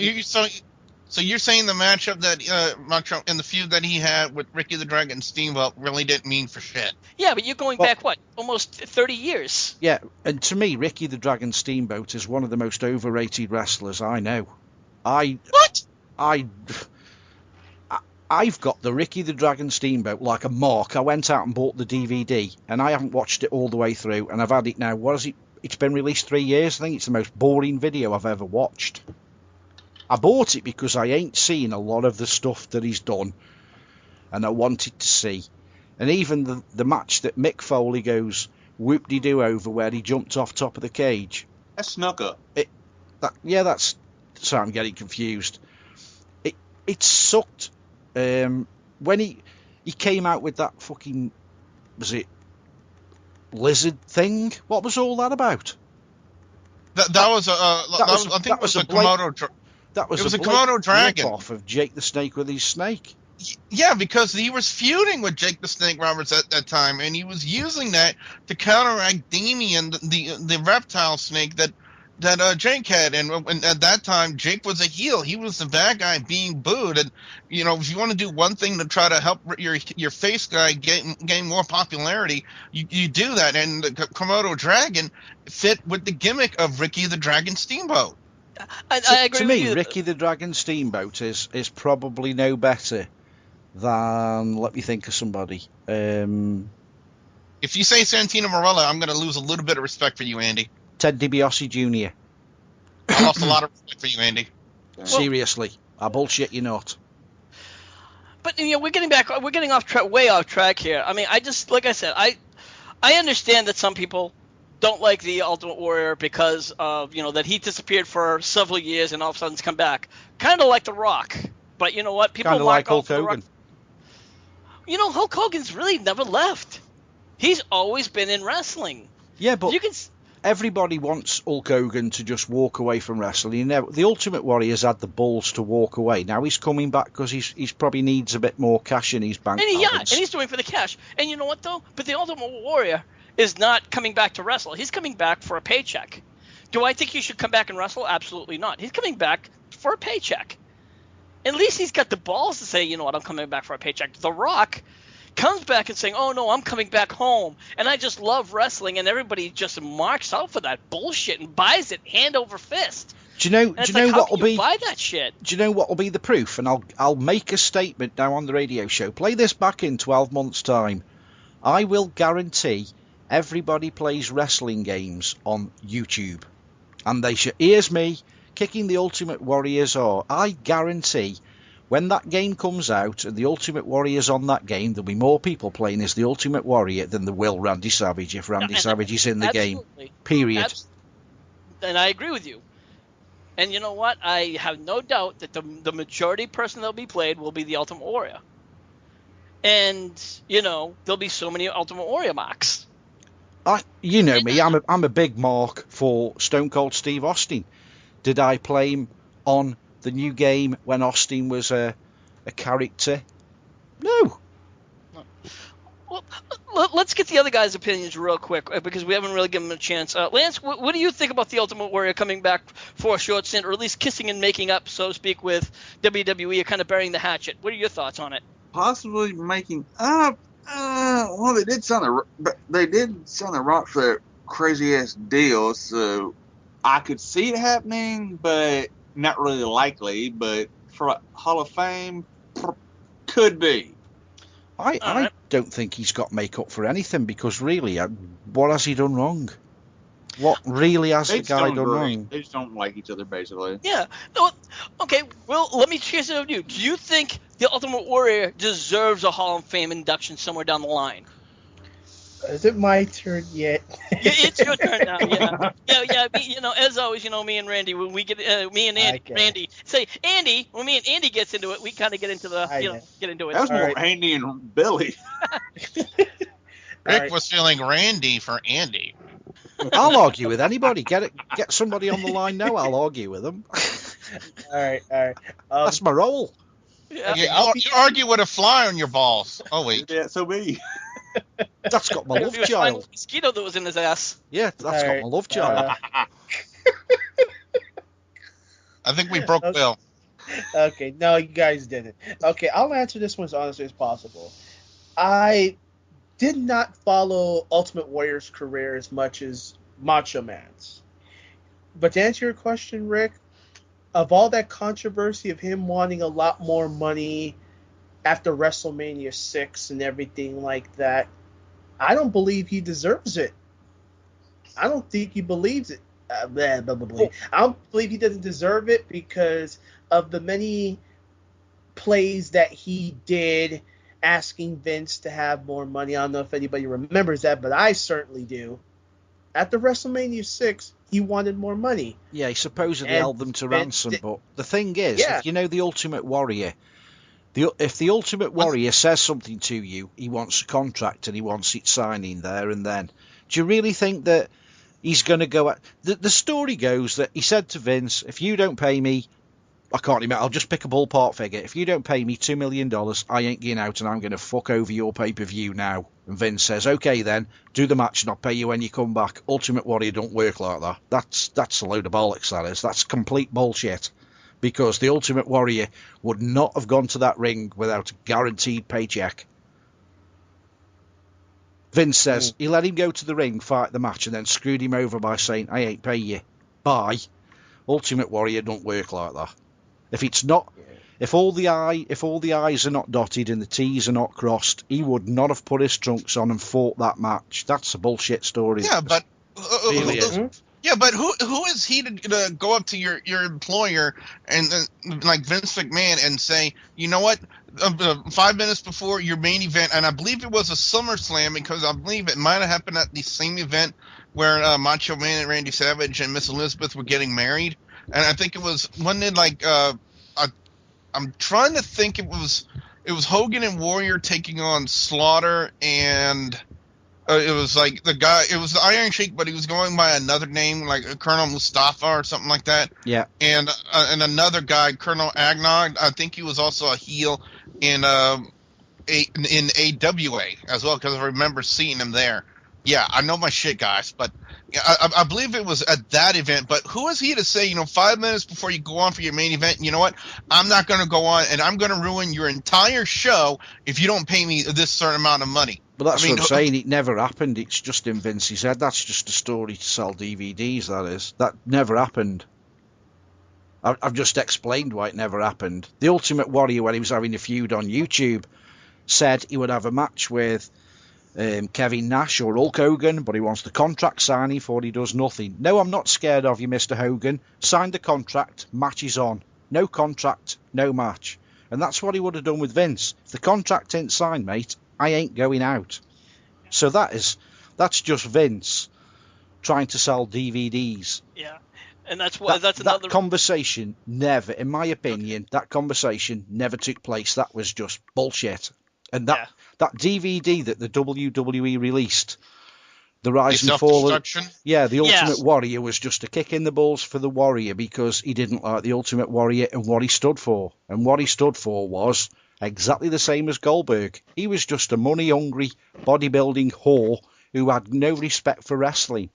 So you're saying the matchup that Macho and the feud that he had with Ricky the Dragon and Steamboat really didn't mean for shit? Yeah, but you're going back, what, almost 30 years? Yeah, and to me, Ricky the Dragon Steamboat is one of the most overrated wrestlers I know. I've got the Ricky the Dragon Steamboat like a mark. I went out and bought the DVD, and I haven't watched it all the way through, and I've had it now. What is it? It's been released 3 years. I think it's the most boring video I've ever watched. I bought it because I ain't seen a lot of the stuff that he's done, and I wanted to see. And even the match that Mick Foley goes whoop-de-doo over, where he jumped off top of the cage. That's Snooker. That's... Sorry, I'm getting confused. It sucked. When he came out with that fucking... Was it lizard thing? What was all that about? That was a Komodo. That was a Komodo dragon off of Jake the Snake with his snake. Yeah, because he was feuding with Jake the Snake Roberts at that time, and he was using that to counteract Damien, the reptile snake that Jake had. And at that time, Jake was a heel. He was the bad guy being booed. And if you want to do one thing to try to help your face guy gain more popularity, you do that. And the Komodo dragon fit with the gimmick of Ricky the Dragon Steamboat. I agree to with me, you. Ricky the Dragon Steamboat is probably no better than, let me think of somebody. If you say Santino Marella, I'm going to lose a little bit of respect for you, Andy. Ted DiBiase Jr. I lost a lot of respect for you, Andy. Seriously, I bullshit you not. But we're getting way off track here. I mean, like I said, I understand that some people don't like the Ultimate Warrior because of that he disappeared for several years and all of a sudden come back, kind of like The Rock. But you know what? People kind of like Hulk Hogan. Hulk Hogan's really never left. He's always been in wrestling. Yeah, but you can. Everybody wants Hulk Hogan to just walk away from wrestling. The Ultimate Warrior's had the balls to walk away. Now he's coming back because he's probably needs a bit more cash in his bank balance. And he's doing it for the cash. And you know what, though? But the Ultimate Warrior is not coming back to wrestle. He's coming back for a paycheck. Do I think he should come back and wrestle? Absolutely not. He's coming back for a paycheck. At least he's got the balls to say, you know what, I'm coming back for a paycheck. The Rock comes back and saying, oh, no, I'm coming back home, and I just love wrestling, and everybody just marks out for that bullshit and buys it hand over fist. Do you know what will be? Buy that shit. Do you know what will be the proof? And I'll make a statement now on the radio show. Play this back in 12 months' time. I will guarantee everybody plays wrestling games on YouTube, and they should. Here's me kicking the Ultimate Warriors. Or I guarantee, when that game comes out and the Ultimate Warrior's on that game, there'll be more people playing as the Ultimate Warrior than there will Randy Savage if Randy Savage is in the game. Period. And I agree with you. And you know what? I have no doubt that the majority person that'll be played will be the Ultimate Warrior. And, you know, there'll be so many Ultimate Warrior marks. You know me, I'm a big mark for Stone Cold Steve Austin. Did I play him on the new game when Austin was a character? No. Well, let's get the other guys' opinions real quick because we haven't really given them a chance. Lance, what do you think about the Ultimate Warrior coming back for a short stint, or at least kissing and making up, so to speak, with WWE, or kind of burying the hatchet? What are your thoughts on it? Possibly making up. Well, they did sign the Rock for that crazy ass deal, so I could see it happening, but not really likely. But for Hall of Fame, could be. I don't think he's got makeup for anything, because really, what has he done wrong? What really has the guy done wrong? They just don't like each other, basically. Yeah. No. Okay. Well, let me chase it with you. Do you think the Ultimate Warrior deserves a Hall of Fame induction somewhere down the line? Is it my turn yet? It's your turn now. Yeah. You know, as always, you know, me and Randy, when we get Randy say Andy, when me and Andy gets into it, we kind of get into get into it. That was more Andy and Billy. Rick was feeling Randy for Andy. I'll argue with anybody. Get somebody on the line now. I'll argue with them. All right. That's my role. Yeah, you argue with a fly on your balls. Oh wait. Yeah, so me. That's got my love child. Mosquito that was in his ass. Yeah, that's got my love child. I think we broke Bill. Okay, no, you guys didn't. Okay, I'll answer this one as honestly as possible. I did not follow Ultimate Warrior's career as much as Macho Man's. But to answer your question, Rick, of all that controversy of him wanting a lot more money after WrestleMania 6 and everything like that, I don't believe he deserves it. I don't think he believes it. I don't believe he doesn't deserve it because of the many plays that he did asking Vince to have more money. I don't know if anybody remembers that, but I certainly do. After WrestleMania 6, he wanted more money. Yeah, he supposedly held them to ransom, but the thing is, if you know the Ultimate Warrior, if the Ultimate Warrior says something to you, he wants a contract and he wants it signing there and then. Do you really think that he's going to go at... The story goes that he said to Vince, if you don't pay me, I can't remember, I'll just pick a ballpark figure. If you don't pay me $2 million, I ain't getting out and I'm going to fuck over your pay-per-view now. And Vince says, okay then, do the match and I'll pay you when you come back. Ultimate Warrior don't work like that. That's a load of bollocks, that is. That's complete bullshit. Because the Ultimate Warrior would not have gone to that ring without a guaranteed paycheck. Vince says he let him go to the ring, fight the match, and then screwed him over by saying, I ain't pay you. Bye. Ultimate Warrior don't work like that. If it's not, if all the I's are not dotted and the T's are not crossed, he would not have put his trunks on and fought that match. That's a bullshit story. Yeah, but really is. Yeah, but who is he to go up to your employer and like Vince McMahon and say, you know what, 5 minutes before your main event, and I believe it was a SummerSlam because I believe it might have happened at the same event where Macho Man and Randy Savage and Miss Elizabeth were getting married, and I think it was wasn't it like I'm trying to think it was Hogan and Warrior taking on Slaughter and It was like the guy. It was the Iron Sheik, but he was going by another name, like Colonel Mustafa or something like that. Yeah. And another guy, Colonel Agnog. I think he was also a heel in AWA as well, because I remember seeing him there. Yeah, I know my shit, guys, but I believe it was at that event. But who is he to say, 5 minutes before you go on for your main event, you know what? I'm not going to go on, and I'm going to ruin your entire show if you don't pay me this certain amount of money. But that's what I'm saying. It never happened. It's just in Vince's head. That's just a story to sell DVDs, that is. That never happened. I've just explained why it never happened. The Ultimate Warrior, when he was having a feud on YouTube, said he would have a match with Kevin Nash or Hulk Hogan, but he wants the contract signing before he does nothing. No, I'm not scared of you, Mr. Hogan. Sign the contract, match is on. No contract, no match. And that's what he would have done with Vince. If the contract ain't signed, mate, I ain't going out. So that's just Vince trying to sell DVDs. Yeah. And that's why that's another that conversation never, in my opinion, that conversation never took place. That was just bullshit. And that DVD that the WWE released, the Rise and Fall, the Ultimate Warrior, was just a kick in the balls for the Warrior because he didn't like the Ultimate Warrior and what he stood for. And what he stood for was exactly the same as Goldberg. He was just a money-hungry bodybuilding whore who had no respect for wrestling.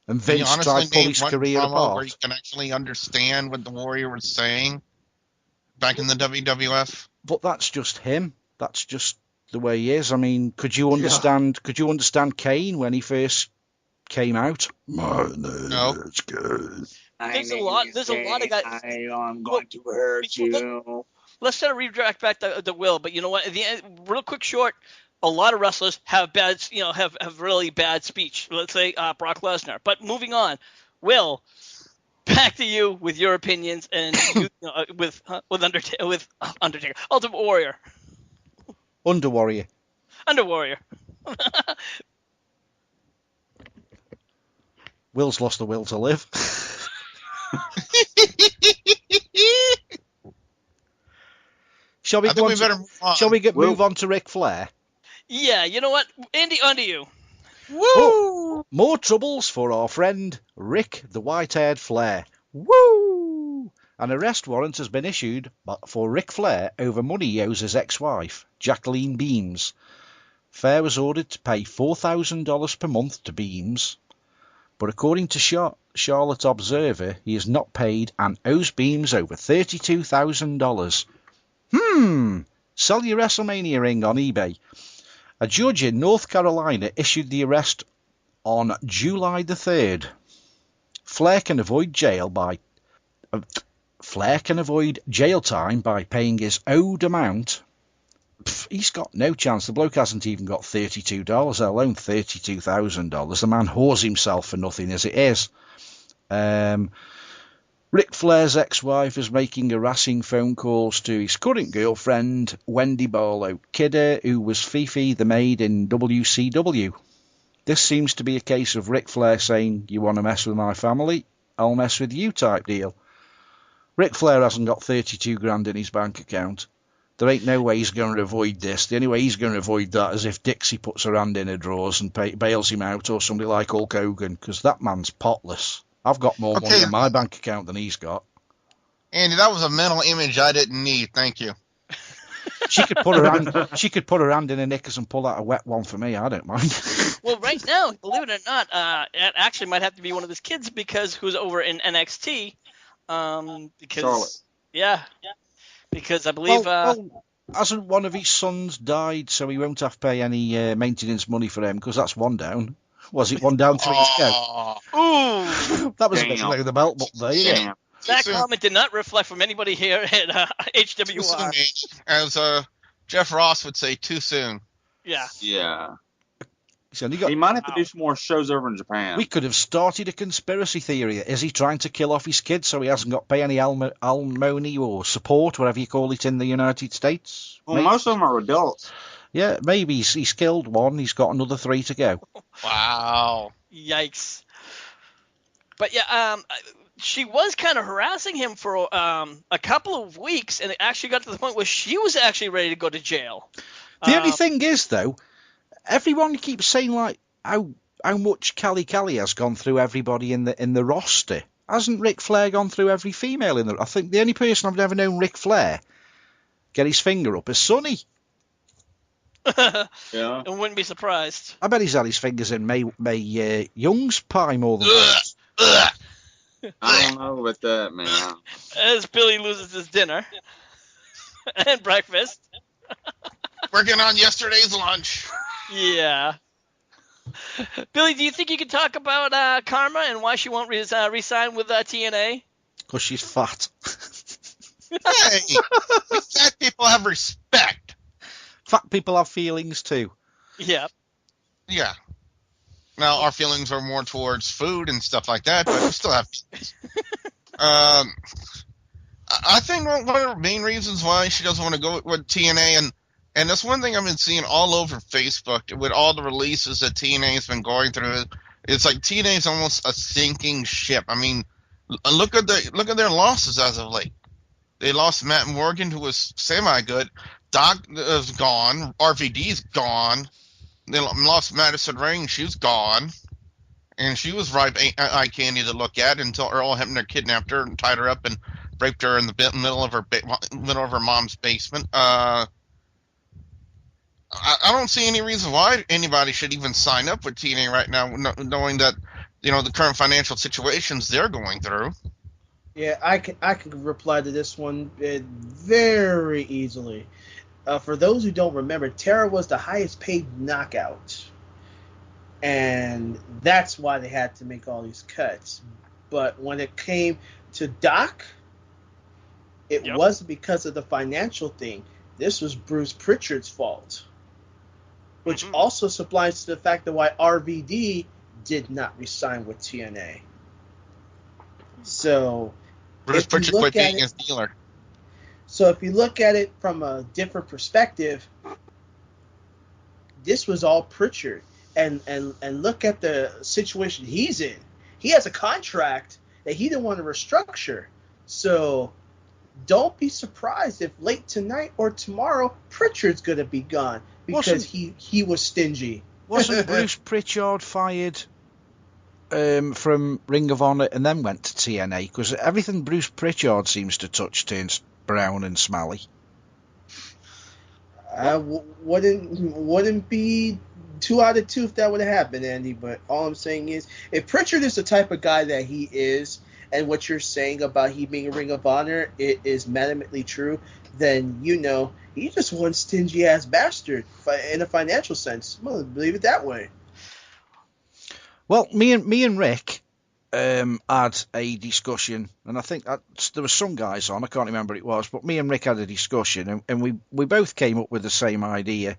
And Vince tried to pull his career apart. Where you can actually understand what the Warrior was saying back in the WWF. But that's just him. That's just the way he is. I mean, could you understand? Could you understand Kane when he first came out? My name is Kane. There's a lot of guys. I'm going to hurt you. Let's try to redirect back the Will, but you know what? At the end, real quick, short. A lot of wrestlers have bad, have really bad speech. Let's say Brock Lesnar. But moving on, Will, back to you with your opinions and with Undertaker, Ultimate Warrior, Under Warrior. Will's lost the will to live. Shall we move on to Ric Flair? Yeah, you know what? Andy, on to you. Woo! Oh, more troubles for our friend Rick the White-Haired Flair. Woo! An arrest warrant has been issued for Ric Flair over money he owes his ex-wife, Jacqueline Beams. Flair was ordered to pay $4,000 per month to Beams, but according to Charlotte Observer, he has not paid and owes Beams over $32,000. Sell your WrestleMania ring on eBay. A judge in North Carolina issued the arrest on July the 3rd. Flair can avoid jail time by paying his owed amount. He's got no chance. The bloke hasn't even got $32, let alone $32,000. The man whores himself for nothing as it is. Ric Flair's ex-wife is making harassing phone calls to his current girlfriend, Wendy Barlow Kidder, who was Fifi the maid in WCW. This seems to be a case of Ric Flair saying, you want to mess with my family? I'll mess with you type deal. Ric Flair hasn't got 32 grand in his bank account. There ain't no way he's going to avoid this. The only way he's going to avoid that is if Dixie puts her hand in her drawers and bails him out, or somebody like Hulk Hogan, because that man's potless. I've got more money in my bank account than he's got. Andy, that was a mental image I didn't need. Thank you. She could put her hand in her knickers and pull out a wet one for me. I don't mind. Well, right now, believe it or not, it actually might have to be one of his kids who's over in NXT. Charlotte. Yeah. Because I believe. Hasn't one of his sons died, so he won't have to pay any maintenance money for him because that's one down. Was it one down, three to go? Ooh! That was a bit below the belt, but there you go. That comment did not reflect from anybody here at HWR. As Jeff Ross would say, too soon. Yeah. Yeah. He might have to do some more shows over in Japan. We could have started a conspiracy theory. Is he trying to kill off his kids so he hasn't got to pay any alimony or support, whatever you call it in the United States? Well, most of them are adults. Yeah, maybe he's killed one. He's got another 3 to go. Wow. Yikes. But yeah, she was kind of harassing him for a couple of weeks, and it actually got to the point where she was actually ready to go to jail. The only thing is, though, everyone keeps saying like how much Kelly has gone through everybody in the roster. Hasn't Ric Flair gone through every female in the? I think the only person I've never known Ric Flair get his finger up is Sonny. Yeah. I wouldn't be surprised. I bet he's had his fingers in May Young's pie more than once. I don't know about that, man. As Billy loses his dinner and breakfast. Working on yesterday's lunch. Yeah. Billy, do you think you could talk about Karma and why she won't resign with TNA? Because she's fat. Hey, we fat people have respect. Fat people have feelings too. Yeah. Yeah. Now, our feelings are more towards food and stuff like that, but we still have feelings. I think one of the main reasons why she doesn't want to go with TNA, and that's one thing I've been seeing all over Facebook with all the releases that TNA has been going through. It's like TNA is almost a sinking ship. I mean, look at their losses as of late. They lost Matt Morgan, who was semi-good. Doc is gone. RVD's gone. They lost Madison Rain. She's gone. And she was ripe eye candy to look at until Earl Hebner kidnapped her and tied her up and raped her in the middle of her mom's basement. I don't see any reason why anybody should even sign up with TNA right now, knowing that the current financial situations they're going through. Yeah, I can reply to this one very easily. For those who don't remember, Tara was the highest paid knockout. And that's why they had to make all these cuts. But when it came to Doc, it wasn't because of the financial thing. This was Bruce Pritchard's fault. Which also supplies to the fact that why RVD did not resign with TNA. So Bruce Pritchard quit being his dealer. So if you look at it from a different perspective, this was all Pritchard. And look at the situation he's in. He has a contract that he didn't want to restructure. So don't be surprised if late tonight or tomorrow Pritchard's going to be gone because he was stingy. Wasn't Bruce Pritchard fired from Ring of Honor and then went to TNA? Because everything Bruce Pritchard seems to touch turns brown and smelly. I wouldn't be 2 out of 2 if that would have happened, Andy. But all I'm saying is, if Pritchard is the type of guy that he is, and what you're saying about he being a Ring of Honor, it is madamantly true, then he's just one stingy ass bastard in a financial sense. I'm gonna believe it that way. Well, me and Rick had a discussion, and I think there were some guys on, I can't remember who it was, but me and Rick had a discussion, and we both came up with the same idea.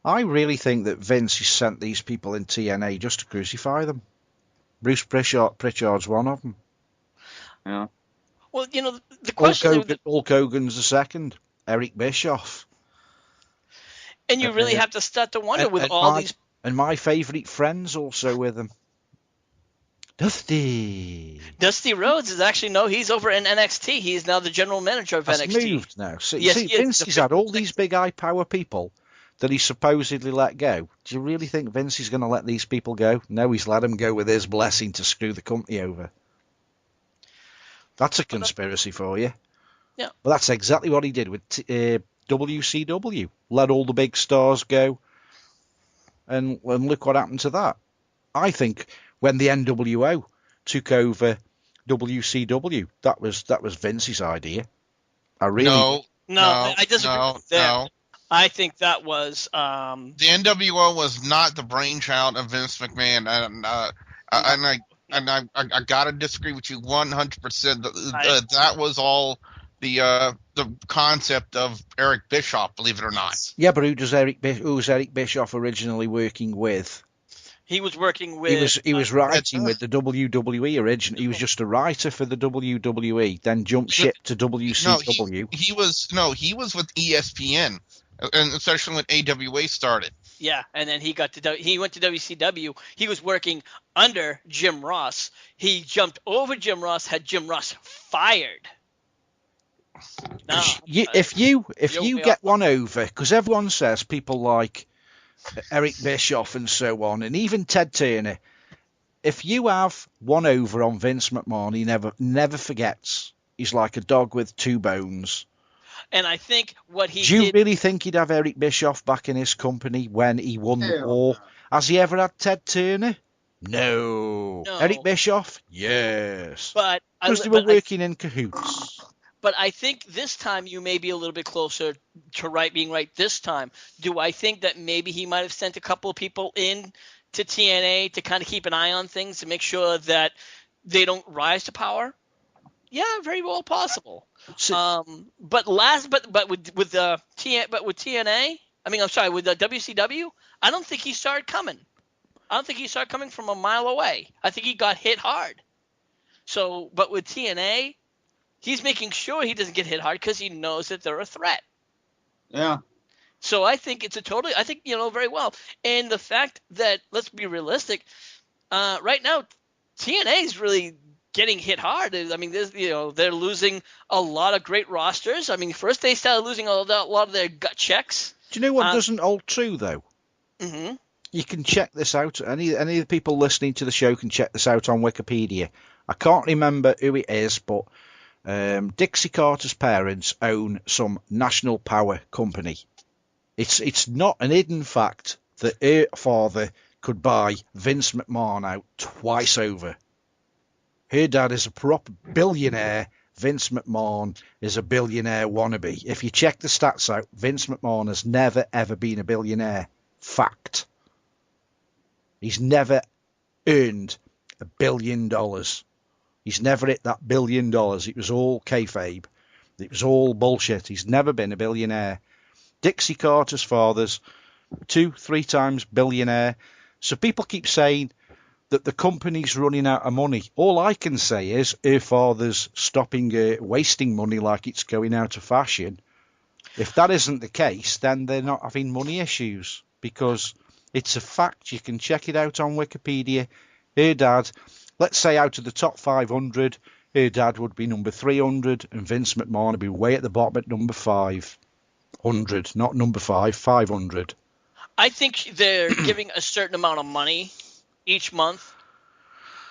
I really think that Vince has sent these people in TNA just to crucify them. Bruce Pritchard's one of them. Yeah. Well, the question... Hulk Hogan's the second. Eric Bischoff. And you really have to start to wonder with these... And my favourite friend's also with them. Dusty Rhodes is actually, he's over in NXT. He's now the general manager of NXT. He's moved now. Vince has had all these big high power people that he supposedly let go. Do you really think Vince is going to let these people go? No, he's let them go with his blessing to screw the company over. That's a conspiracy for you. Yeah. Well, that's exactly what he did with WCW. Let all the big stars go. And look what happened to that. I think when the NWO took over WCW, that was Vince's idea. No, I disagree with that. No. I think that was the NWO was not the brainchild of Vince McMahon, and I gotta disagree with you 100%. That was all the concept of Eric Bischoff, believe it or not. Yeah, but who was Eric Bischoff originally working with? He was working with... He was writing with the WWE originally. He was just a writer for the WWE, then jumped ship to WCW. He was with ESPN, and especially when AWA started. Yeah, and then he went to WCW. He was working under Jim Ross. He jumped over Jim Ross, had Jim Ross fired. If you get one over, because everyone says people like Eric Bischoff and so on, and even Ted Turner. If you have one over on Vince McMahon, he never forgets. He's like a dog with two bones. And I think what he Do you did... really think he'd have Eric Bischoff back in his company when he won the war? Has he ever had Ted Turner? No. Eric Bischoff? Yes. But because they were working in cahoots. But I think this time you may be a little bit closer to being right this time. Do I think that maybe he might have sent a couple of people in to TNA to kind of keep an eye on things to make sure that they don't rise to power? Yeah, very well possible. But with TNA, with the WCW, I don't think he started coming. I don't think he started coming from a mile away. I think he got hit hard. So, but with TNA, he's making sure he doesn't get hit hard because he knows that they're a threat. Yeah. So I think very well. And the fact that, let's be realistic, right now, TNA is really getting hit hard. I mean, they're losing a lot of great rosters. I mean, first they started losing a lot of their gut checks. Do you know what doesn't hold true, though? Mm-hmm. You can check this out. Any of the people listening to the show can check this out on Wikipedia. I can't remember who it is, but Dixie Carter's parents own some national power company. It's not an hidden fact that her father could buy Vince McMahon out twice over. Her dad is a proper billionaire. Vince McMahon is a billionaire wannabe. If you check the stats out, Vince McMahon has never, ever been a billionaire. Fact. He's never earned $1 billion. He's never hit that $1 billion. It was all kayfabe. It was all bullshit. He's never been a billionaire. Dixie Carter's father's 2-3 times billionaire. So people keep saying that the company's running out of money. All I can say is her father's stopping wasting money like it's going out of fashion. If that isn't the case, then they're not having money issues, because it's a fact. You can check it out on Wikipedia. Her dad, let's say out of the top 500, her dad would be number 300, and Vince McMahon would be way at the bottom at number 500, not number 500. I think they're giving a certain amount of money each month,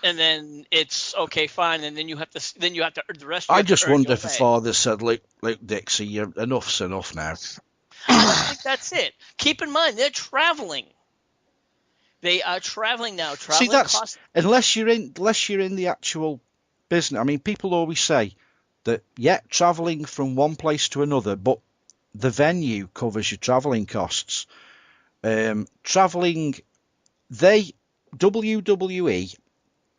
and then it's okay, fine, and then you have to the rest. I just wonder if the father said, "Look, Dixie, enough's enough now." I think that's it. Keep in mind they're traveling. They are traveling now. See, that's unless you're in the actual business. I mean, people always say that traveling from one place to another, but the venue covers your traveling costs. Traveling, WWE,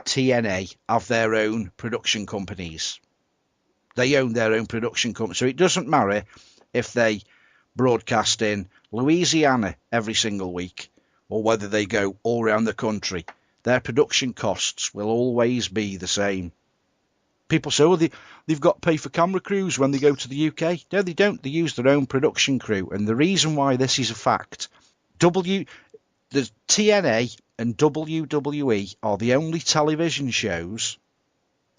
TNA have their own production companies. They own their own production company, so it doesn't matter if they broadcast in Louisiana every single week or whether they go all around the country. Their production costs will always be the same. People say, oh, they've got to pay for camera crews when they go to the UK. No, they don't. They use their own production crew. And the reason why this is a fact, the TNA and WWE are the only television shows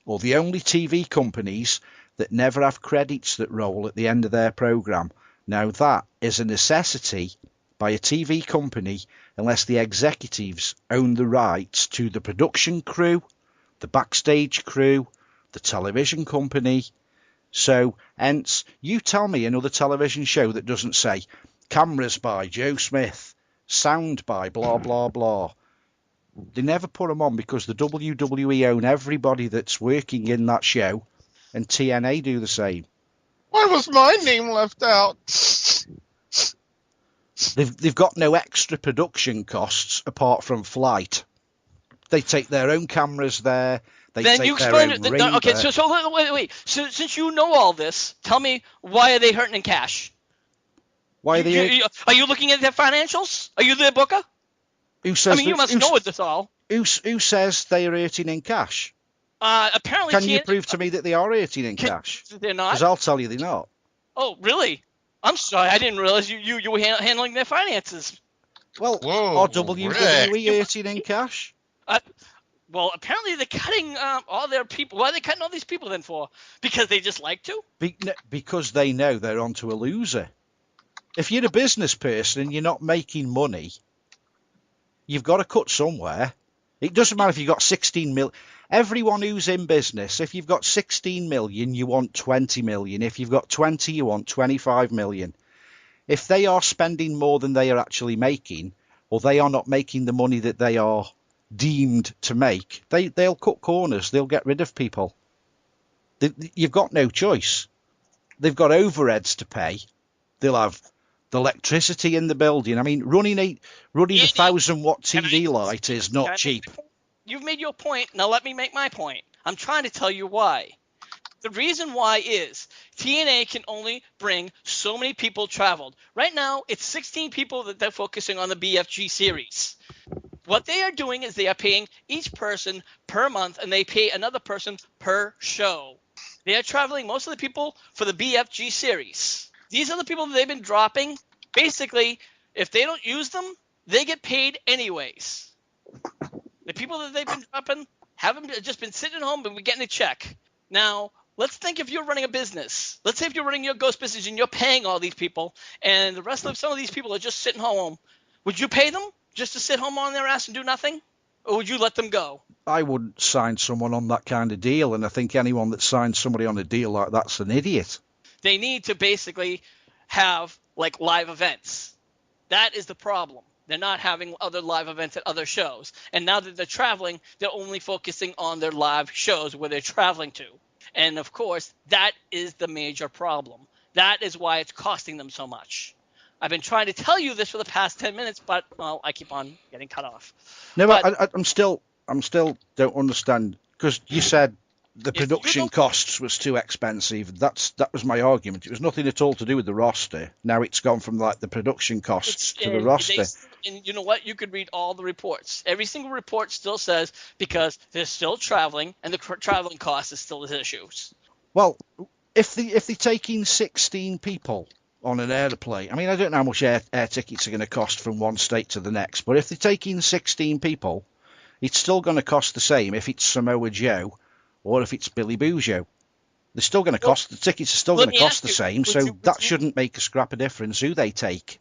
or the only TV companies that never have credits that roll at the end of their programme. Now, that is a necessity by a TV company unless the executives own the rights to the production crew, the backstage crew, the television company. So, hence, you tell me another television show that doesn't say cameras by Joe Smith, sound by blah, blah, blah. They never put them on because the WWE own everybody that's working in that show, and TNA do the same. Why was my name left out? They've got no extra production costs apart from flight. They take their own cameras there. Then you explain it. Okay, so wait. So since you know all this, tell me, why are they hurting in cash? Why are they? Are you looking at their financials? Are you their booker? Who says? You must know this all. Who says they are hurting in cash? Apparently. Can you prove to me that they are hurting in cash? They're not. Because I'll tell you they're not. Oh, really? I'm sorry. I didn't realize you were handling their finances. Well, are WWE hurting in cash? Well, apparently they're cutting all their people. Why are they cutting all these people then for? Because they just like to? Because they know they're onto a loser. If you're a business person and you're not making money, You've got to cut somewhere. It doesn't matter if you've got 16 million. Everyone who's in business, if you've got 16 million, you want 20 million. If you've got 20, you want 25 million. If they are spending more than they are actually making, or they are not making the money that they are deemed to make, they'll cut corners. They'll get rid of people. You've got no choice. They've got overheads to pay. They'll have the electricity in the building. I mean, running a 1,000-watt TV light is not cheap. You've made your point. Now let me make my point. I'm trying to tell you why. The reason why is TNA can only bring so many people traveled. Right now, it's 16 people that they're focusing on the BFG series. What they are doing is they are paying each person per month, and they pay another person per show. They are traveling most of the people for the BFG series. These are the people that they've been dropping. Basically, if they don't use them, they get paid anyways. The people that they've been dropping haven't just been sitting at home and we're getting a check. Now, let's think if you're running a business. Let's say if you're running your ghost business and you're paying all these people, and the rest of some of these people are just sitting home. Would you pay them just to sit home on their ass and do nothing? Or would you let them go? I wouldn't sign someone on that kind of deal, and I think anyone that signs somebody on a deal like that's an idiot. They need to basically have, like, live events. That is the problem. They're not having other live events at other shows. And now that they're traveling, they're only focusing on their live shows where they're traveling to. And, of course, that is the major problem. That is why it's costing them so much. I've been trying to tell you this for the past 10 minutes, but, well, I keep on getting cut off. No, but I'm still don't understand, because you said the production costs was too expensive. That was my argument. It was nothing at all to do with the roster. Now it's gone from like the production costs to the roster. And you know what? You could read all the reports. Every single report still says because they're still traveling and the traveling cost is still the issues. Well, if they're taking 16 people on an airplane, I mean, I don't know how much air tickets are going to cost from one state to the next, but if they're taking 16 people, it's still going to cost the same if it's Samoa Joe or if it's Billy Bujo. They're still going to cost, the tickets are still going to cost the same, so that shouldn't make a scrap of difference who they take.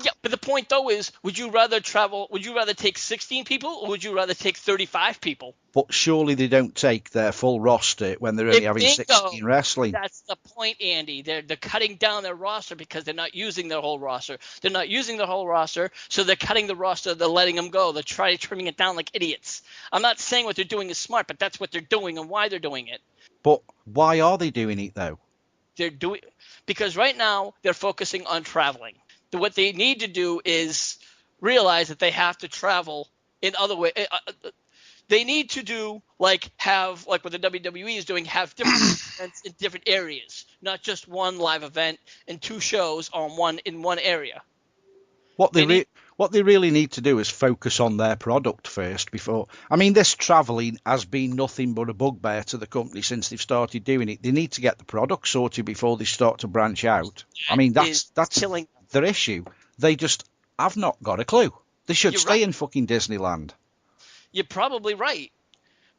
Yeah, but the point though is, would you rather take 16 people or would you rather take 35 people? But surely they don't take their full roster when they're only having 16 wrestling. That's the point, Andy. They're cutting down their roster because they're not using their whole roster. They're not using their whole roster, so they're cutting the roster. They're letting them go. They're trimming it down like idiots. I'm not saying what they're doing is smart, but that's what they're doing and why they're doing it. But why are they doing it though? Because right now they're focusing on traveling. What they need to do is realize that they have to travel in other ways. They need to do like what the WWE is doing, have different events in different areas, not just one live event and two shows in one area. What they really need to do is focus on their product first before. I mean, this travelling has been nothing but a bugbear to the company since they've started doing it. They need to get the product sorted before they start to branch out. I mean, that's killing their issue. They just have not got a clue. They should stay in fucking Disneyland. You're probably right.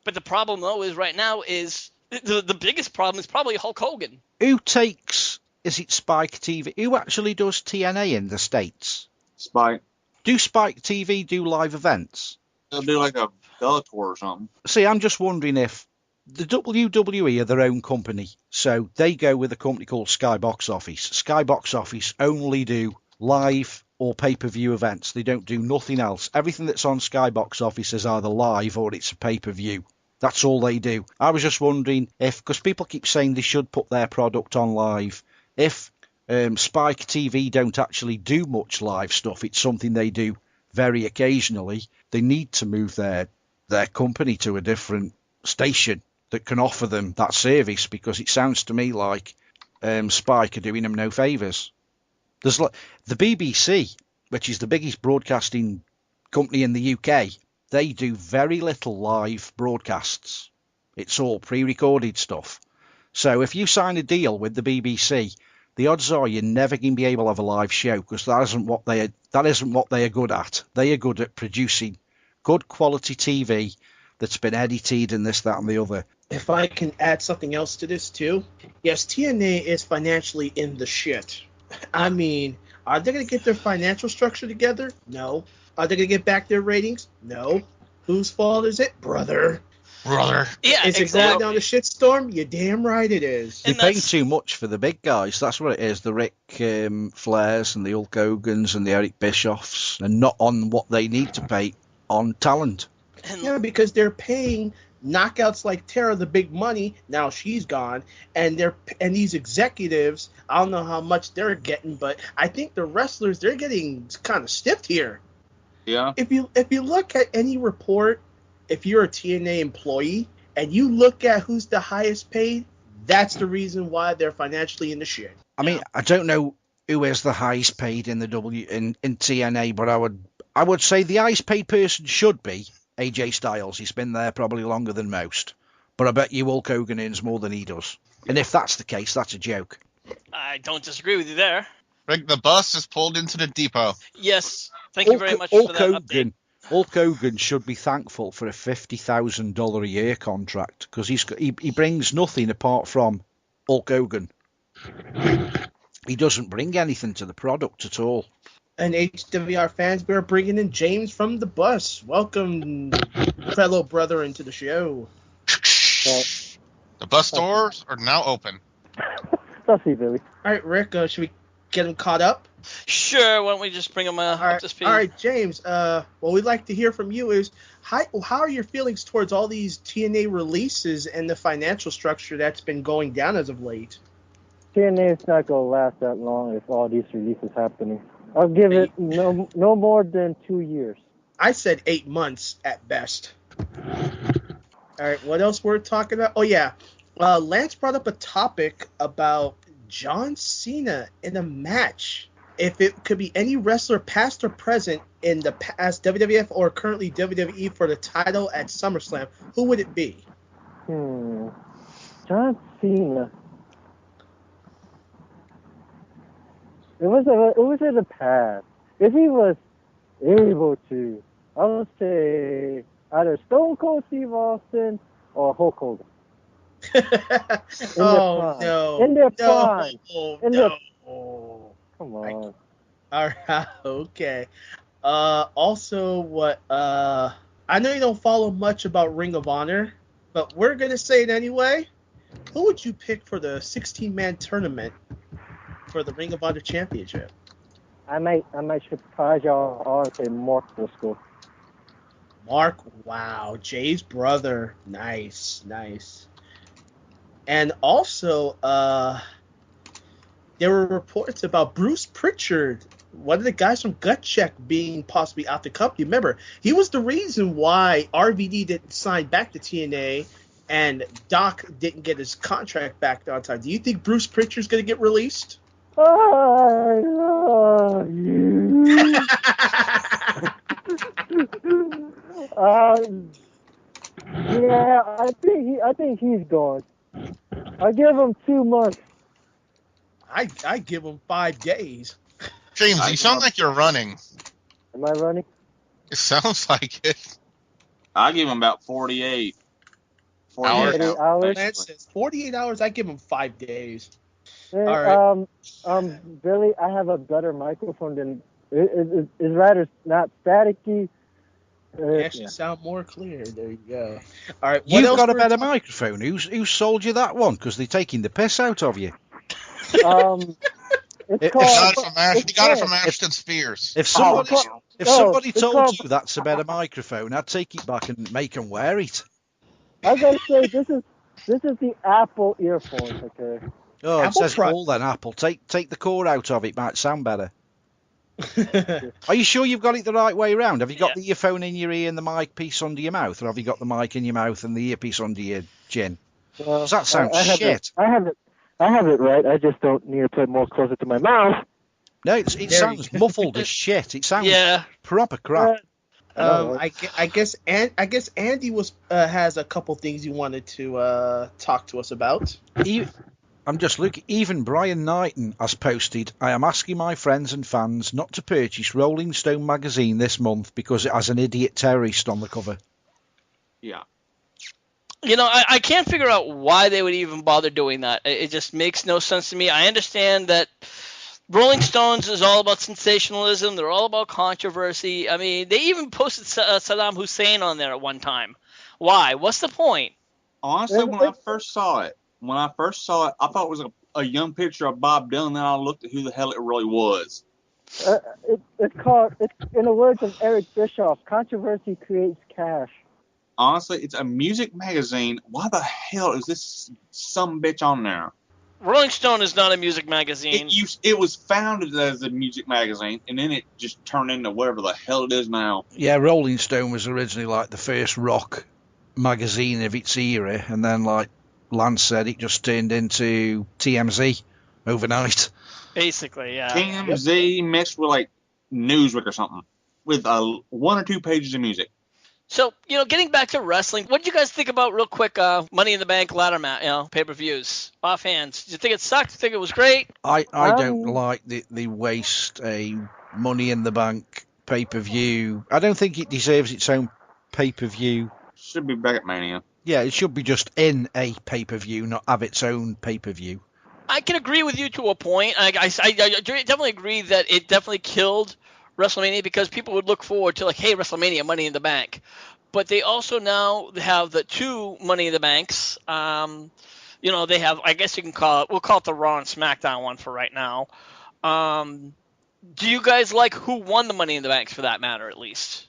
But the problem, though, is right now is the biggest problem is probably Hulk Hogan. Who takes, is it Spike TV? Who actually does TNA in the States? Spike. Do Spike TV do live events? They'll do like a Bellator or something. See, I'm just wondering if the WWE are their own company, so they go with a company called Skybox Office. Skybox Office only do live or pay-per-view events. They don't do nothing else. Everything that's on Skybox Office is either live or it's a pay-per-view. That's all they do. I was just wondering if, because people keep saying they should put their product on live, if Spike TV don't actually do much live stuff, it's something they do very occasionally, they need to move their company to a different station that can offer them that service, because it sounds to me like Spike are doing them no favours. There's the BBC, which is the biggest broadcasting company in the UK, they do very little live broadcasts. It's all pre-recorded stuff. So if you sign a deal with the BBC, the odds are you're never going to be able to have a live show, because that isn't what they are good at. They are good at producing good quality TV that's been edited and this, that, and the other. If I can add something else to this too, yes, TNA is financially in the shit. I mean, are they going to get their financial structure together? No. Are they going to get back their ratings? No. Whose fault is it? Brother. Yeah, Is it going down the shitstorm? You're damn right it is. They're paying too much for the big guys. That's what it is. The Ric Flairs and the Hulk Hogans and the Eric Bischoffs, and not on what they need to pay on talent. Yeah, because they're paying knockouts like Tara the big money. Now she's gone, and these executives, I don't know how much they're getting, but I think the wrestlers, they're getting kind of stiffed here. Yeah. If you look at any report, if you're a TNA employee and you look at who's the highest paid, that's the reason why they're financially in the shit. I mean, I don't know who is the highest paid in the in TNA, but I would say the highest paid person should be AJ Styles. He's been there probably longer than most, but I bet you Hulk Hogan earns more than he does. And if that's the case, that's a joke. I don't disagree with you there. Rick, the bus is pulled into the depot. Yes, thank you very much for that update. Hulk Hogan should be thankful for a $50,000 a year contract, because he brings nothing apart from Hulk Hogan. He doesn't bring anything to the product at all. And HWR fans, we're bringing in James from the bus. Welcome, fellow brother, into the show. The bus doors are now open. I'll see, Billy. All right, Rick, should we get him caught up? Sure, why don't we just bring him up to speed? All right, James, what we'd like to hear from you is, how are your feelings towards all these TNA releases and the financial structure that's been going down as of late? TNA is not going to last that long if all these releases happening. I'll give it no more than 2 years. I said 8 months at best. All right, what else we're talking about? Oh, yeah. Lance brought up a topic about John Cena in a match. If it could be any wrestler, past or present, in the past WWF or currently WWE for the title at SummerSlam, who would it be? John Cena. It was in the past. If he was able to, I would say either Stone Cold Steve Austin or Hulk Hogan. No. In their prime. No. Come on. All right, okay. Also, what? I know you don't follow much about Ring of Honor, but we're gonna say it anyway. Who would you pick for the 16-man tournament for the Ring of Honor Championship? I might surprise y'all and say Mark Briscoe. Mark, wow, Jay's brother, nice. And also, there were reports about Bruce Pritchard, one of the guys from Gut Check, being possibly out the company. Remember, he was the reason why RVD didn't sign back to TNA and Doc didn't get his contract back on time. Do you think Bruce Pritchard's going to get released? I love you. Yeah, I think he's gone. I give him 2 months. I give him 5 days. James, you sound like you're running. Am I running? It sounds like it. I give him about 48. 48 hours. Lance says 48 hours. I give him 5 days. Hey, all right. Billy, I have a better microphone than it's rather not staticky. You actually sound more clear. There you go. All right. You've got a better microphone. Who sold you that one? Because they're taking the piss out of you. It's called. You got it from Ashton Spears. If somebody told you that's a better microphone, I'd take it back and make them wear it. I was gonna say this is the Apple earphones, okay? Oh, it says all then Apple. Take the cord out of it, might sound better. Are you sure you've got it the right way around? Have you got the earphone in your ear and the mic piece under your mouth, or have you got the mic in your mouth and the earpiece under your chin? Does that sound shit? I have it right. I just don't need to put it more closer to my mouth. No, it sounds muffled as shit. It sounds proper crap. I guess Andy has a couple things he wanted to talk to us about. I'm just looking. Even Brian Knighton has posted, I am asking my friends and fans not to purchase Rolling Stone magazine this month because it has an idiot terrorist on the cover. Yeah. You know, I can't figure out why they would even bother doing that. It just makes no sense to me. I understand that Rolling Stones is all about sensationalism. They're all about controversy. I mean, they even posted Saddam Hussein on there at one time. Why? What's the point? Honestly, when I first saw it, I thought it was a young picture of Bob Dylan. Then I looked at who the hell it really was. It's in the words of Eric Bischoff, controversy creates cash. Honestly, it's a music magazine. Why the hell is this some bitch on there? Rolling Stone is not a music magazine. It was founded as a music magazine, and then it just turned into whatever the hell it is now. Yeah, Rolling Stone was originally like the first rock magazine of its era, and then, like Lance said, it just turned into TMZ overnight. Basically, yeah. TMZ mixed with like Newsweek or something, with 1 or 2 pages of music. So, getting back to wrestling, what did you guys think about, real quick, Money in the Bank ladder match, pay-per-views, offhand? Did you think it sucked? Did you think it was great? I don't like the waste a Money in the Bank pay-per-view. I don't think it deserves its own pay-per-view. Should be back at Mania. Yeah, it should be just in a pay-per-view, not have its own pay-per-view. I can agree with you to a point. I definitely agree that it definitely killed WrestleMania because people would look forward to, like, hey, WrestleMania, Money in the Bank. But they also now have the 2 Money in the Banks. They have, I guess you can we'll call it the Raw and SmackDown one for right now. Do you guys like who won the Money in the Banks, for that matter, at least?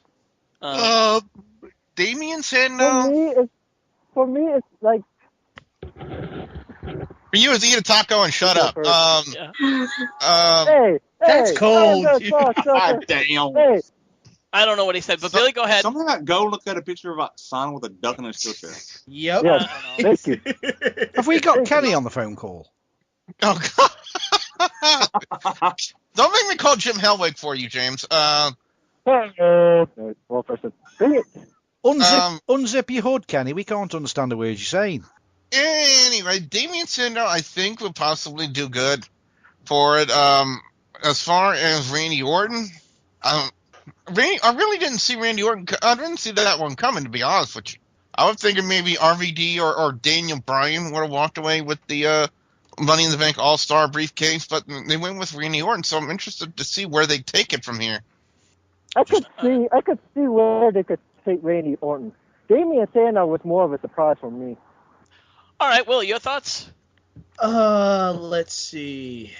Damien said no. For me, it's like... For you, it's eat a taco and shut up. Hey, that's cold. God damn. Hey. I don't know what he said, but Billy, go ahead. Something like go look at a picture of Sonic with a duck in his steel chair. Yep. Yes, thank you. Have we got Kenny on the phone call? Oh, God. Don't make me call Jim Hellwig for you, James. Well, person. Bring it. Unzip your hood, Kenny. We can't understand the words you're saying. Anyway, Damien Sandow, I think, will possibly do good for it. As far as Randy Orton, I really didn't see Randy Orton. I didn't see that one coming, to be honest with you. I was thinking maybe RVD or Daniel Bryan would have walked away with the Money in the Bank All-Star briefcase, but they went with Randy Orton, so I'm interested to see where they take it from here. I could see where they could take Randy Orton. Damien Sandow was more of a surprise for me. All right, Will, your thoughts? Let's see.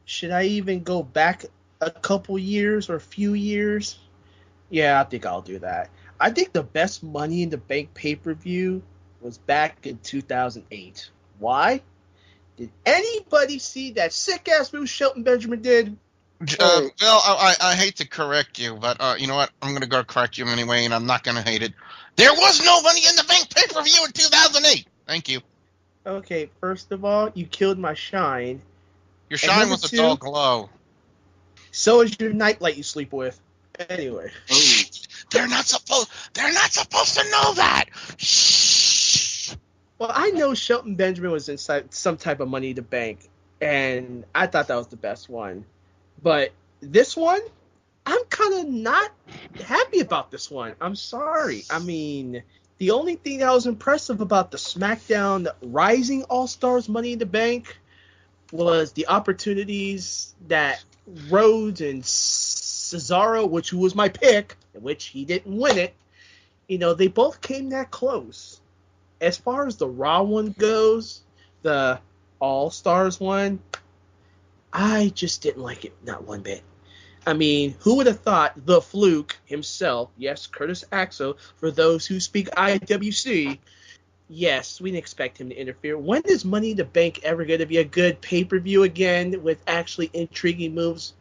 Should I even go back a couple years or a few years? Yeah, I think I'll do that. I think the best Money in the Bank pay-per-view was back in 2008. Why? Did anybody see that sick-ass move Shelton Benjamin did? Well, I hate to correct you, but you know what? I'm going to go correct you anyway, and I'm not going to hate it. There was no Money in the Bank pay-per-view in 2008. Thank you. Okay, first of all, you killed my shine. Your shine was a dull glow. So is your nightlight you sleep with. Anyway. Ooh. They're not supposed to know that. Shh. Well, I know Shelton Benjamin was inside some type of Money in the Bank, and I thought that was the best one. But this one, I'm kind of not happy about this one. I'm sorry. I mean, the only thing that was impressive about the SmackDown Rising All-Stars Money in the Bank was the opportunities that Rhodes and Cesaro, which was my pick, in which he didn't win it, they both came that close. As far as the Raw one goes, the All-Stars one, I just didn't like it, not one bit. I mean, who would have thought the Fluke himself, yes, Curtis Axel, for those who speak IWC, yes, we didn't expect him to interfere. When is Money in the Bank ever going to be a good pay-per-view again with actually intriguing moves?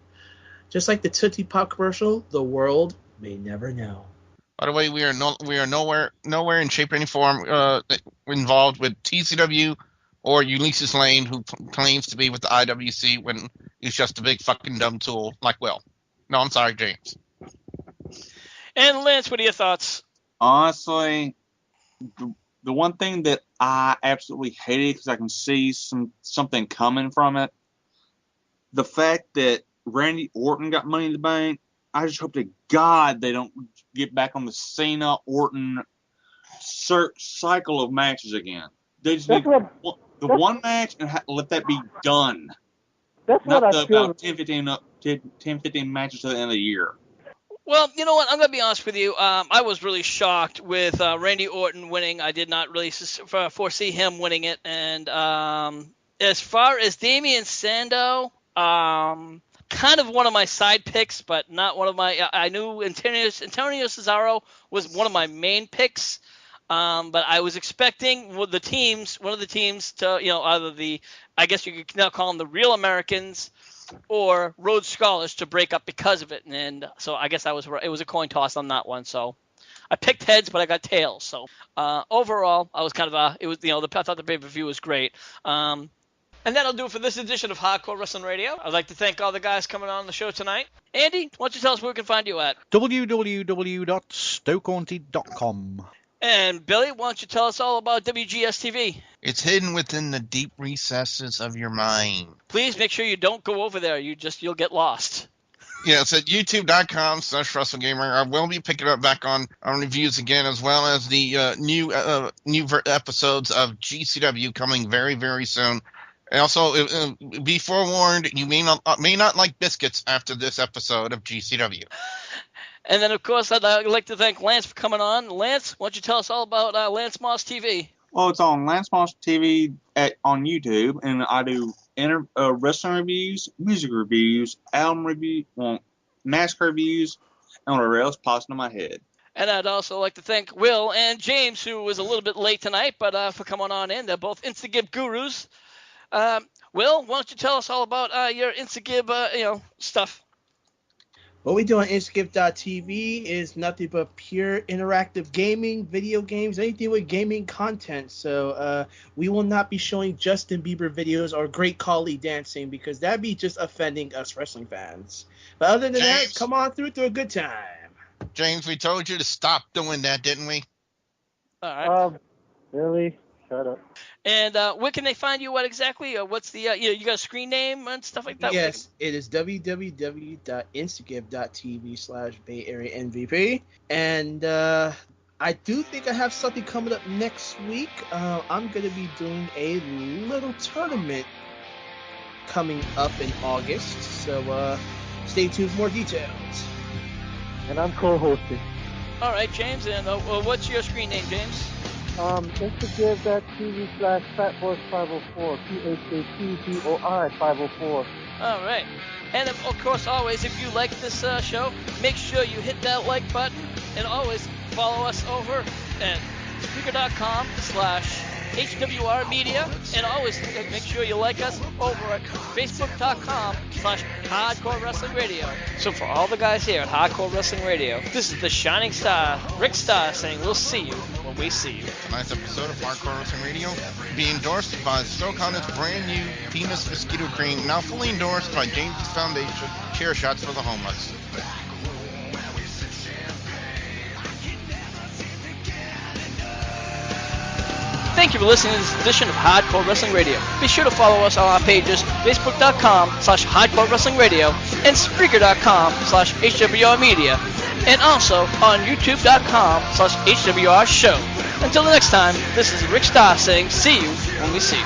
Just like the Tootsie Pop commercial, the world may never know. By the way, we are nowhere in shape or any form involved with TCW or Ulysses Lane, who claims to be with the IWC when he's just a big fucking dumb tool like Will. No, I'm sorry, James. And Lance, what are your thoughts? Honestly, the one thing that I absolutely hated, because I can see something coming from it, the fact that Randy Orton got Money in the Bank, I just hope to God they don't get back on the Cena Orton cycle of matches again. They just need one match and let that be done. That's what I feel. About 10, 15 matches to the end of the year. Well, you know what? I'm going to be honest with you. I was really shocked with Randy Orton winning. I did not really foresee him winning it. And as far as Damian Sandow, kind of one of my side picks, but not one of my. I knew Antonio Cesaro was one of my main picks, but I was expecting one of the teams to, either I guess you could now call them the Real Americans or Rhodes Scholars to break up because of it, and so I guess it was a coin toss on that one. So I picked heads, but I got tails. So overall, I was kind of I thought the pay-per-view was great. And that'll do it for this edition of Hardcore Wrestling Radio. I'd like to thank all the guys coming on the show tonight. Andy, why don't you tell us where we can find you at? www.stokehaunted.com. And Billy, why don't you tell us all about WGS TV? It's hidden within the deep recesses of your mind. Please make sure you don't go over there. You'll get lost. Yeah, it's at youtube.com/WrestleGamer. I will be picking up back on reviews again, as well as the new episodes of GCW coming very, very soon. And also, be forewarned, you may not like biscuits after this episode of GCW. And then, of course, I'd like to thank Lance for coming on. Lance, why don't you tell us all about Lance Moss TV? Well, it's on Lance Moss TV on YouTube, and I do wrestling reviews, music reviews, album reviews, mask reviews, and whatever else pops into my head. And I'd also like to thank Will and James, who was a little bit late tonight, but for coming on in. They're both Instagib gurus. Will, why don't you tell us all about your Instagib, stuff? What we do on Instagib.tv is nothing but pure interactive gaming, video games, anything with gaming content. So we will not be showing Justin Bieber videos or Great Khali dancing, because that'd be just offending us wrestling fans. But other than that, come on through a good time. James, we told you to stop doing that, didn't we? All right. Really? Shut up. And where can they find you? What exactly? What's the you got a screen name and stuff like that? Yes, it is www.instagib.tv/Bay Area MVP. And I do think I have something coming up next week. I'm going to be doing a little tournament coming up in August. So stay tuned for more details. And I'm co-hosting. All right, James. And what's your screen name, James? Instagram.tv/Fatboy504, PHATBOI504. All right. And of course, always, if you like this show, make sure you hit that like button, and always follow us over at Spreaker.com/HWR Media, and always make sure you like us over at Facebook.com/Hardcore Wrestling Radio. So for all the guys here at Hardcore Wrestling Radio, this is the Shining Star, Rick Starr, saying we'll see you when we see you. Tonight's episode of Hardcore Wrestling Radio being endorsed by Stoke Haunted's brand new Penis Mosquito Cream, now fully endorsed by James Foundation, Chair Shots for the Homeless. Thank you for listening to this edition of Hardcore Wrestling Radio. Be sure to follow us on our pages, Facebook.com/Hardcore Wrestling Radio and Spreaker.com/HWR Media, and also on YouTube.com/HWR Show. Until the next time, this is Rick Starr saying, see you when we see you.